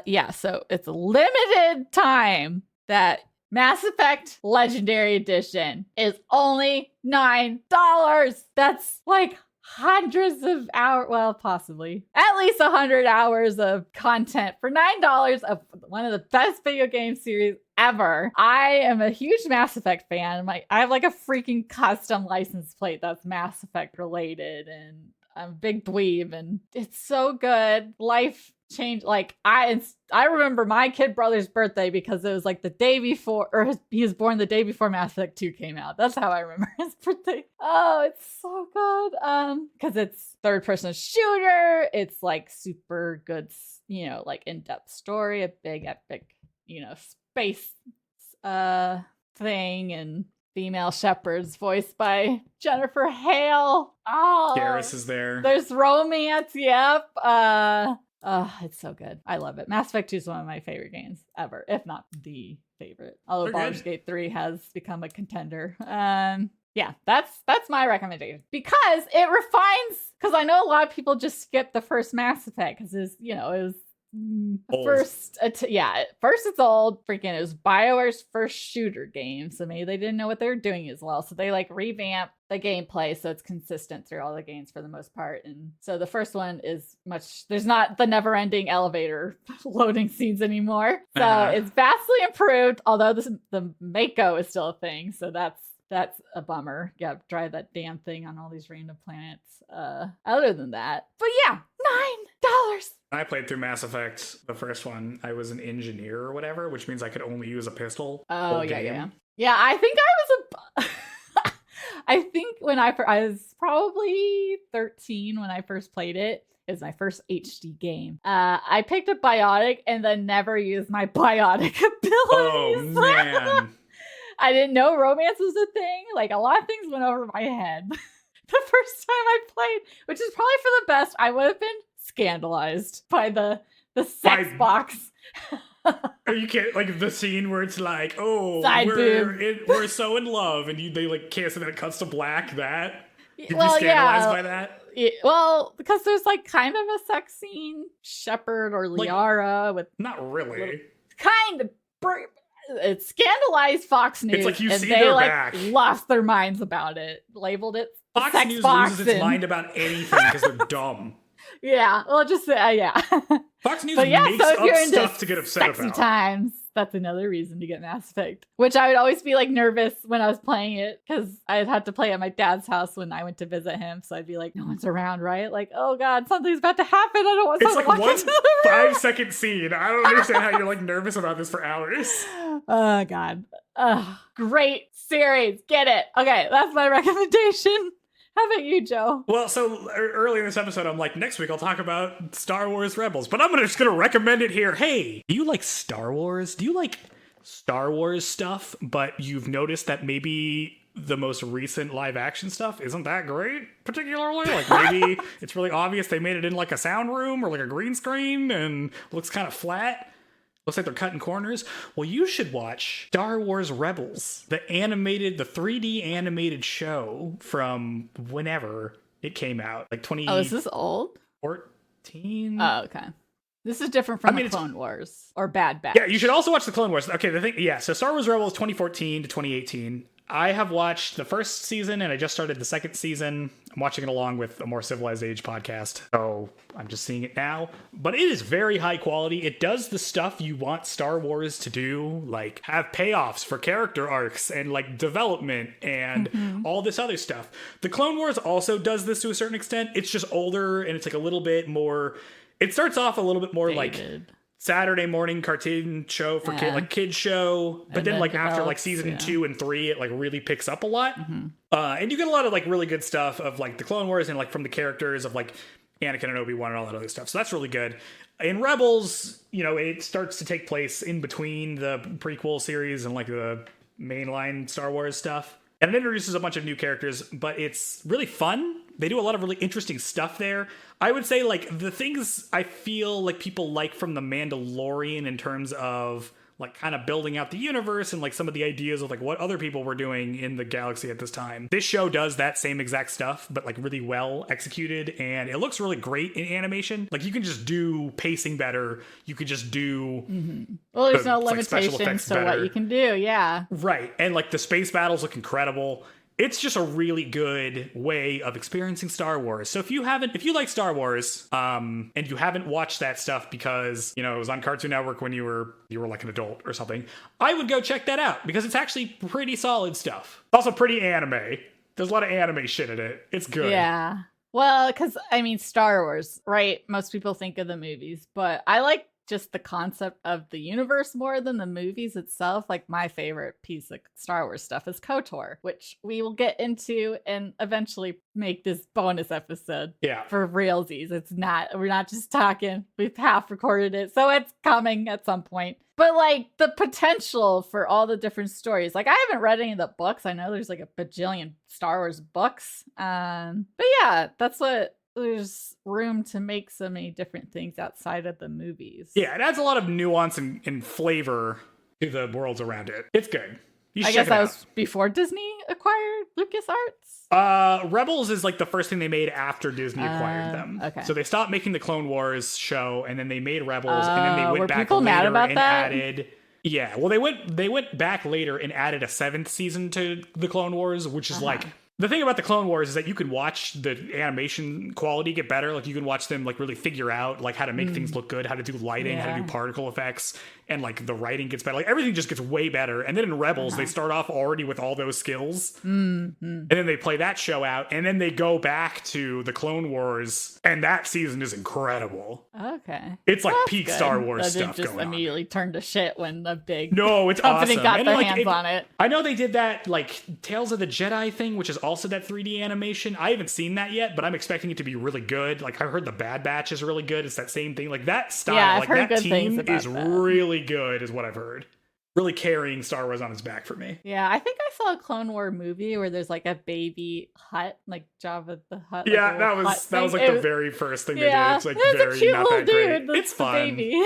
Yeah, so it's a limited time that Mass Effect Legendary Edition is only $9. That's like hundreds of hours, well, possibly at least 100 hours of content for $9 of one of the best video game series ever. I am a huge Mass Effect fan. I have like a freaking custom license plate that's Mass Effect related, and I'm a big dweeb, and it's so good. Life changed. Like I remember my kid brother's birthday because it was like the day before, or he was born the day before Mass Effect 2 came out. That's how I remember his birthday. Oh, it's so good. Because it's third person shooter. It's like super good, like in-depth story, a big epic, space thing, and female shepherds voiced by Jennifer Hale. Oh, Garrus is there. There's romance. Yep. It's so good. I love it. Mass Effect 2 is one of my favorite games ever, if not the favorite. Although Baldur's Gate 3 has become a contender. Yeah, that's my recommendation because it refines. Because I know a lot of people just skip the first Mass Effect because it was old. First it's old. Freaking, it was BioWare's first shooter game, so maybe they didn't know what they were doing as well. So they like revamp the gameplay so it's consistent through all the games for the most part. And so the first one is there's not the never-ending elevator loading scenes anymore. So it's vastly improved, although the Mako is still a thing. So that's a bummer. Yeah, drive that damn thing on all these random planets. Other than that, but yeah, $9. I played through Mass Effect, the first one. I was an engineer or whatever, which means I could only use a pistol. Oh, yeah. I think I think when I was probably 13 when I first played it. It was my first HD game. I picked up Biotic and then never used my Biotic abilities. Oh, man. I didn't know romance was a thing. Like, a lot of things went over my head. The first time I played, which is probably for the best, I would have been scandalized by the sex box. You can't, like, the scene where it's like, oh, Side we're so in love, and they like kiss, and then it cuts to black. That you'd be scandalized by that. Well, because there's like kind of a sex scene, Shepard or Liara with not really. kind of it scandalized Fox News. It's like you and see they their like back. lost their minds about it. Labeled it Fox sex News boxing. loses its mind about anything because they're dumb. Yeah, well, just yeah. Fox News But yeah, makes so if up you're into stuff to get upset sexy about. times, that's another reason to get Mass Effect. Which I would always be like nervous when I was playing it because I'd have to play at my dad's house when I went to visit him. So I'd be like, no one's around, right? Like, oh god, something's about to happen. I don't want It's someone like to walk one into the room. 5-second scene. I don't understand how you're like nervous about this for hours. Oh god. Great series. Get it. Okay, that's my recommendation. How about you, Joe? Well, so early in this episode, I'm like, next week I'll talk about Star Wars Rebels, but I'm just going to recommend it here. Hey, do you like Star Wars? Do you like Star Wars stuff, but you've noticed that maybe the most recent live action stuff isn't that great, particularly? Like maybe it's really obvious they made it in like a sound room or like a green screen and looks kind of flat. Looks like they're cutting corners. Well, you should watch Star Wars Rebels, the 3D animated show from whenever it came out, like 2014. Oh, is this old? Oh, okay. This is different from the Clone Wars or Bad Batch. Yeah, you should also watch the Clone Wars. Okay, so Star Wars Rebels 2014 to 2018. I have watched the first season and I just started the second season. I'm watching it along with a More Civilized Age podcast, so I'm just seeing it now. But it is very high quality. It does the stuff you want Star Wars to do, like have payoffs for character arcs and like development and all this other stuff. The Clone Wars also does this to a certain extent. It's just older and it's like a little bit more... It starts off a little bit more like Saturday morning cartoon show for kids show, but then like after like season 2 and 3, it like really picks up a lot. And you get a lot of like really good stuff of like the Clone Wars and like from the characters of like Anakin and Obi-Wan and all that other stuff. So that's really good. In Rebels, you know, it starts to take place in between the prequel series and like the mainline Star Wars stuff. And it introduces a bunch of new characters, but it's really fun. They do a lot of really interesting stuff there. I would say, like, the things I feel like people like from The Mandalorian in terms of, like, kind of building out the universe and, like, some of the ideas of, like, what other people were doing in the galaxy at this time. This show does that same exact stuff, but, like, really well executed, and it looks really great in animation. Like, you can just do pacing better. You could just do... Well, there's no limitations to what you can do, yeah. Right, and, like, the space battles look incredible. It's just a really good way of experiencing Star Wars. So if you like Star Wars, and you haven't watched that stuff because, you know, it was on Cartoon Network when you were like an adult or something, I would go check that out because it's actually pretty solid stuff. Also pretty anime. There's a lot of anime shit in it. It's good. Yeah. Well, because, I mean, Star Wars, right? Most people think of the movies, but I like just the concept of the universe more than the movies itself. Like, my favorite piece of Star Wars stuff is KOTOR, which we will get into and eventually make this bonus episode. Yeah. For realsies. We're not just talking. We've half recorded it, so it's coming at some point. But, like, the potential for all the different stories. Like, I haven't read any of the books. I know there's, like, a bajillion Star Wars books. But yeah, that's what... There's room to make so many different things outside of the movies. Yeah, it adds a lot of nuance and flavor to the worlds around it. It's good. I guess that was before Disney acquired LucasArts? Rebels is like the first thing they made after Disney acquired them. Okay. So they stopped making the Clone Wars show, and then they made Rebels, and then they went back people later mad about and that? added... Yeah, well, they went back later and added a 7th season to the Clone Wars, which is like... The thing about the Clone Wars is that you can watch the animation quality get better. Like, you can watch them, like, really figure out, like, how to make things look good, how to do lighting, how to do particle effects, and, like, the writing gets better. Like, everything just gets way better. And then in Rebels, they start off already with all those skills. And then they play that show out, and then they go back to the Clone Wars, and that season is incredible. Okay. It's, like, peak Star Wars stuff just going on. Immediately turned to shit when the big it's company awesome. got their hands on it. I know they did that, like, Tales of the Jedi thing, which is also that 3D animation. I haven't seen that yet, but I'm expecting it to be really good. Like, I've heard the Bad Batch is really good. It's that same thing. Like, that style, I've like, heard that good team things is about that. really good, is what I've heard. Really carrying Star Wars on its back for me. Yeah, I think I saw a Clone War movie where there's like a baby hut, like Jabba the Hutt. Yeah, that was like the very first thing they did. It's like very a cute not little that great. dude. It's fun. Baby.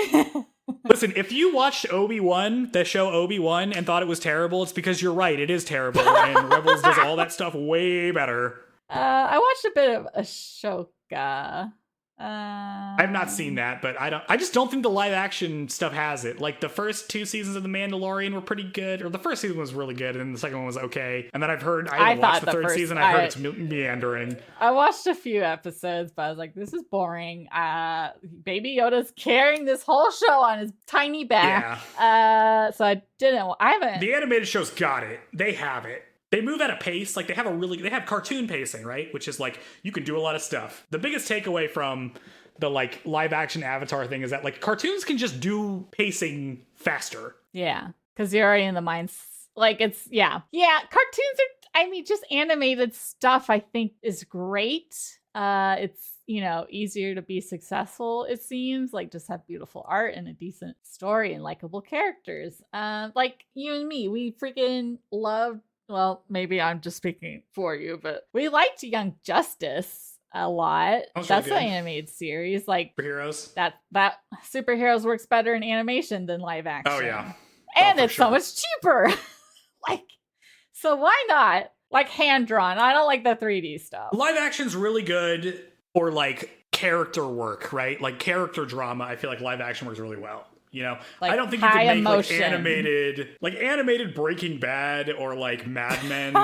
Listen, if you watched Obi-Wan, the show Obi-Wan, and thought it was terrible, it's because you're right. It is terrible, and Rebels does all that stuff way better. I watched a bit of Ashoka. I've not seen that, but I just don't think the live action stuff has it. Like the first 2 seasons of The Mandalorian were pretty good, or the first season was really good, and then the second one was okay. And then I haven't watched the third season. I heard it's meandering. I watched a few episodes, but I was like, this is boring. Baby Yoda's carrying this whole show on his tiny back. Yeah. So I haven't. The animated show's got it. They have it. They move at a pace, like they have cartoon pacing, right? Which is like, you can do a lot of stuff. The biggest takeaway from the like live action Avatar thing is that like cartoons can just do pacing faster. Yeah, because you're already in the minds. Like cartoons are, just animated stuff I think is great. It's, easier to be successful, it seems. Like, just have beautiful art and a decent story and likable characters. Like you and me, we freaking loved. Well, maybe I'm just speaking for you, but we liked Young Justice a lot. That's an animated series. Like superheroes. That superheroes works better in animation than live action. Oh yeah. And it's so much cheaper. So why not? Like hand drawn. I don't like the 3D stuff. Live action's really good for like character work, right? Like character drama. I feel like live action works really well. I don't think you could make like animated Breaking Bad or like Mad Men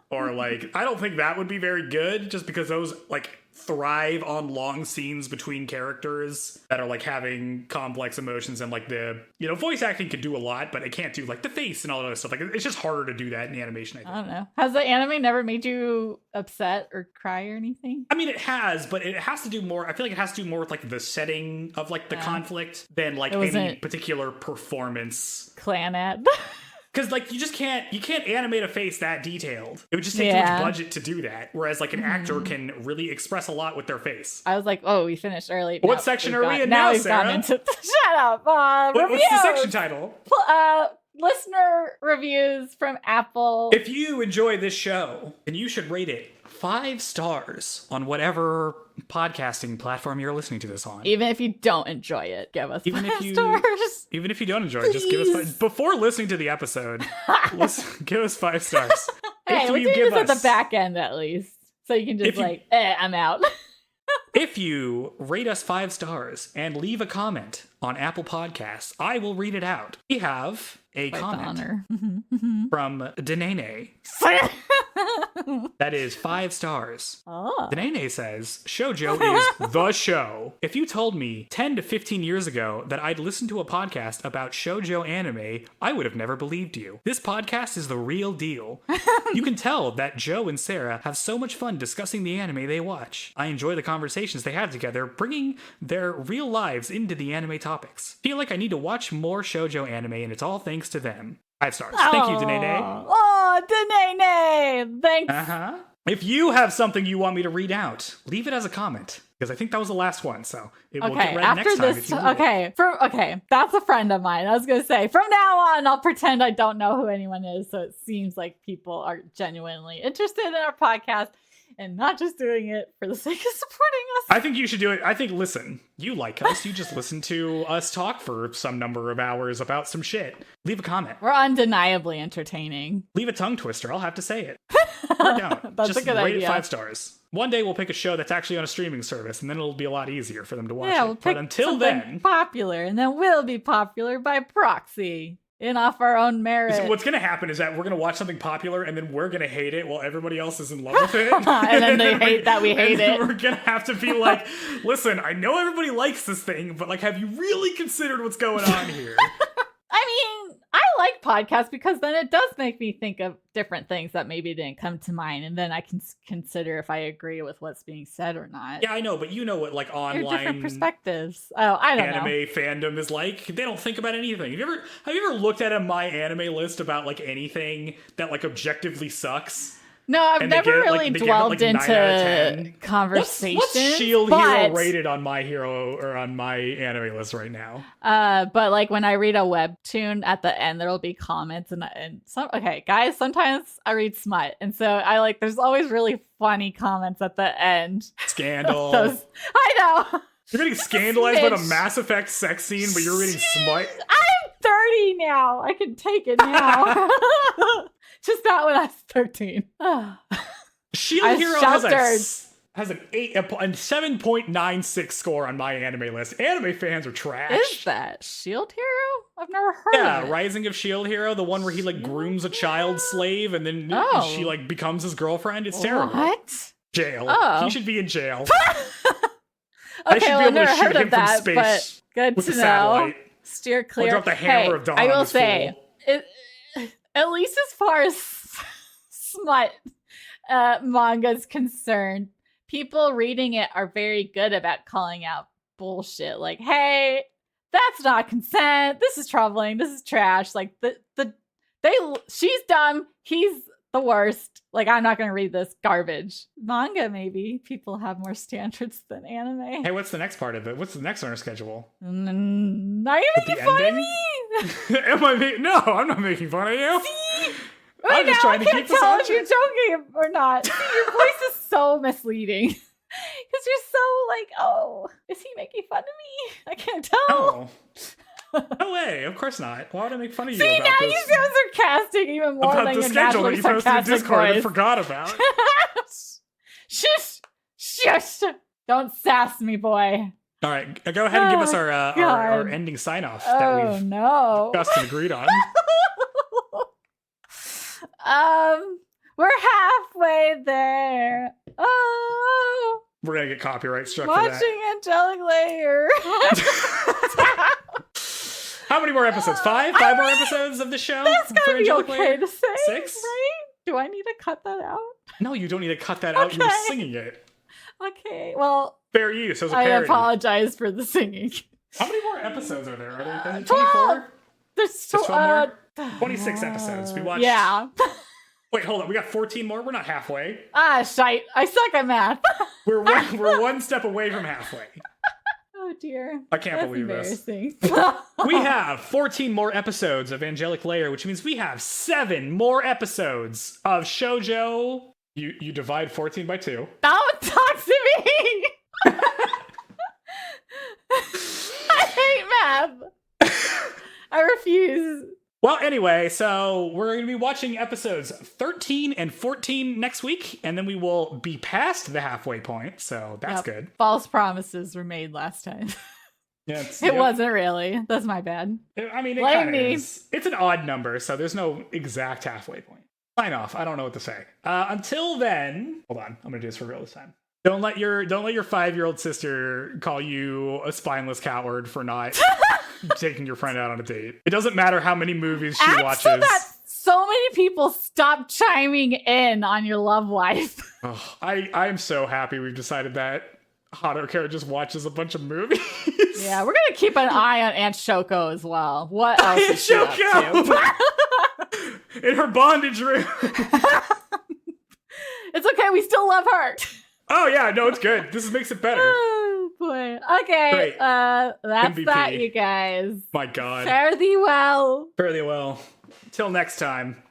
or like, I don't think that would be very good, just because those like thrive on long scenes between characters that are like having complex emotions, and like the voice acting could do a lot, but it can't do like the face and all that other stuff. Like it's just harder to do that in animation. I don't know. Has the anime never made you upset or cry or anything? I mean, it has, but it has to do more. I feel like it has to do more with like the setting of like the conflict than like any particular performance. Clanad. Because like you can't animate a face that detailed. It would just take too much budget to do that. Whereas like an actor can really express a lot with their face. I was like, oh, we finished early. What section are we in now, Sarah? Shut up. What's the section title? Listener reviews from Apple. If you enjoy this show, then you should rate it 5 stars on whatever podcasting platform you're listening to this on. Even if you don't enjoy it, give us 5 stars. Even if you don't enjoy it, just give us 5. Before listening to the episode, give us 5 stars. Hey, we're doing this at the back end at least. So you can just I'm out. If you rate us 5 stars and leave a comment on Apple Podcasts, I will read it out. We have a comment from Denene. That is 5 stars. Oh. Denene says, Shoujo is the show. If you told me 10 to 15 years ago that I'd listen to a podcast about shoujo anime, I would have never believed you. This podcast is the real deal. You can tell that Joe and Sarah have so much fun discussing the anime they watch. I enjoy the conversations they have together, bringing their real lives into the anime topics. Feel like I need to watch more shoujo anime, and it's all thanks to them. 5 stars. Thank you, Denene. Oh, Denene. Thanks. If you have something you want me to read out, leave it as a comment, because I think that was the last one, so it will get read next time. If you okay, that's a friend of mine. I was going to say, from now on, I'll pretend I don't know who anyone is, so it seems like people are genuinely interested in our podcast and not just doing it for the sake of supporting us. I think you should do it. I think, listen, you like us. You just listen to us talk for some number of hours about some shit. Leave a comment. We're undeniably entertaining. Leave a tongue twister. I'll have to say it. Or don't. That's just a good rate idea. It 5 stars. One day we'll pick a show that's actually on a streaming service, and then it'll be a lot easier for them to watch it. We'll pick but until then, popular, and then we'll be popular by proxy. In off our own merit. So what's going to happen is that we're going to watch something popular, and then we're going to hate it while everybody else is in love with it. And then they hate that we hate it. We're going to have to be like, listen, I know everybody likes this thing, but like, have you really considered what's going on here? I mean, I like podcasts because then it does make me think of different things that maybe didn't come to mind, and then I can consider if I agree with what's being said or not. Yeah, I know, but you know what like online different perspectives. Oh, I don't know. Anime fandom is like. They don't think about anything. Have you ever looked at a my anime list about like anything that like objectively sucks? No, I've never really dwelled into conversations. What's Shield Hero rated on My Hero or on my anime list right now? But like when I read a webtoon, at the end there'll be comments and some. Okay, guys, sometimes I read smut, and so I like. There's always really funny comments at the end. Scandal. I know. You're getting scandalized by the Mass Effect sex scene, but you're reading smut. I'm 30 now. I can take it now. Just not when I was 13. Shield Hero has has a 7.96 score on my anime list. Anime fans are trash. Is that Shield Hero? I've never heard of it. Rising of Shield Hero, the one where he like grooms a child slave and then she like becomes his girlfriend. It's terrible. What? Jail. Oh. He should be in jail. Okay, I should be able to never shoot heard him of that, from but space good with to a know. satellite. Steer clear. Or drop the hammer of dawn I on will this say, fool. at least as far as smut manga is concerned, people reading it are very good about calling out bullshit. Like, hey, that's not consent. This is troubling. This is trash. Like she's dumb. He's the worst. Like, I'm not going to read this garbage. Manga, maybe. People have more standards than anime. Hey, what's the next part of it? What's the next on our schedule? Are you making fun of me? No, I'm not making fun of you. See? I'm just trying to keep this tell on if you're joking or not. See, your voice is so misleading. Because you're so like, oh, is he making fun of me? I can't tell. No. No way. Of course not. Why would I make fun of you See, about now this? you sound sarcastic even more About than the your schedule that naturally you posted in sarcastic Discord and voice. forgot about. Shush! Shush! Don't sass me, boy. All right, go ahead and give us our ending sign-off that we've discussed and agreed on. We're halfway there. Oh, We're going to get copyright struck for that. watching Angelic Layer. How many more episodes? Five? Five more episodes of the show? That's gotta be Angelic okay Layer? to say, 6? right? Do I need to cut that out? No, you don't need to cut that out. You were singing it. Okay, well, Fair use. It was a I parody. apologize for the singing. How many more episodes are there? Are there 12. 24? There's Just 12 more? 26 episodes. We watched... Yeah. Wait, hold on. We got 14 more? We're not halfway. Shite. I suck at math. We're one step away from halfway. Oh, dear. I can't believe this. Embarrassing. We have 14 more episodes of Angelic Layer, which means we have 7 more episodes of Shoujo. You divide 14 by 2. Don't talk to me! I hate math. I refuse. Well, anyway, so we're going to be watching episodes 13 and 14 next week, and then we will be past the halfway point, so that's good. False promises were made last time. Yeah, it wasn't really. That's my bad. I mean, it kind of is. It's an odd number, so there's no exact halfway point. Sign off. I don't know what to say. Until then, hold on. I'm going to do this for real this time. Don't let your 5-year-old sister call you a spineless coward for not taking your friend out on a date. It doesn't matter how many movies she watches. So that so many people stop chiming in on your love life. Oh, I'm so happy we've decided that Haruka just watches a bunch of movies. Yeah, we're gonna keep an eye on Aunt Shoko as well. What else is she up to? In her bondage room. It's okay. We still love her. Oh yeah, no, it's good. This makes it better. Oh boy. Okay. Great. That's MVP. that, you guys. My God. Fare thee well. Fare thee well. Till next time.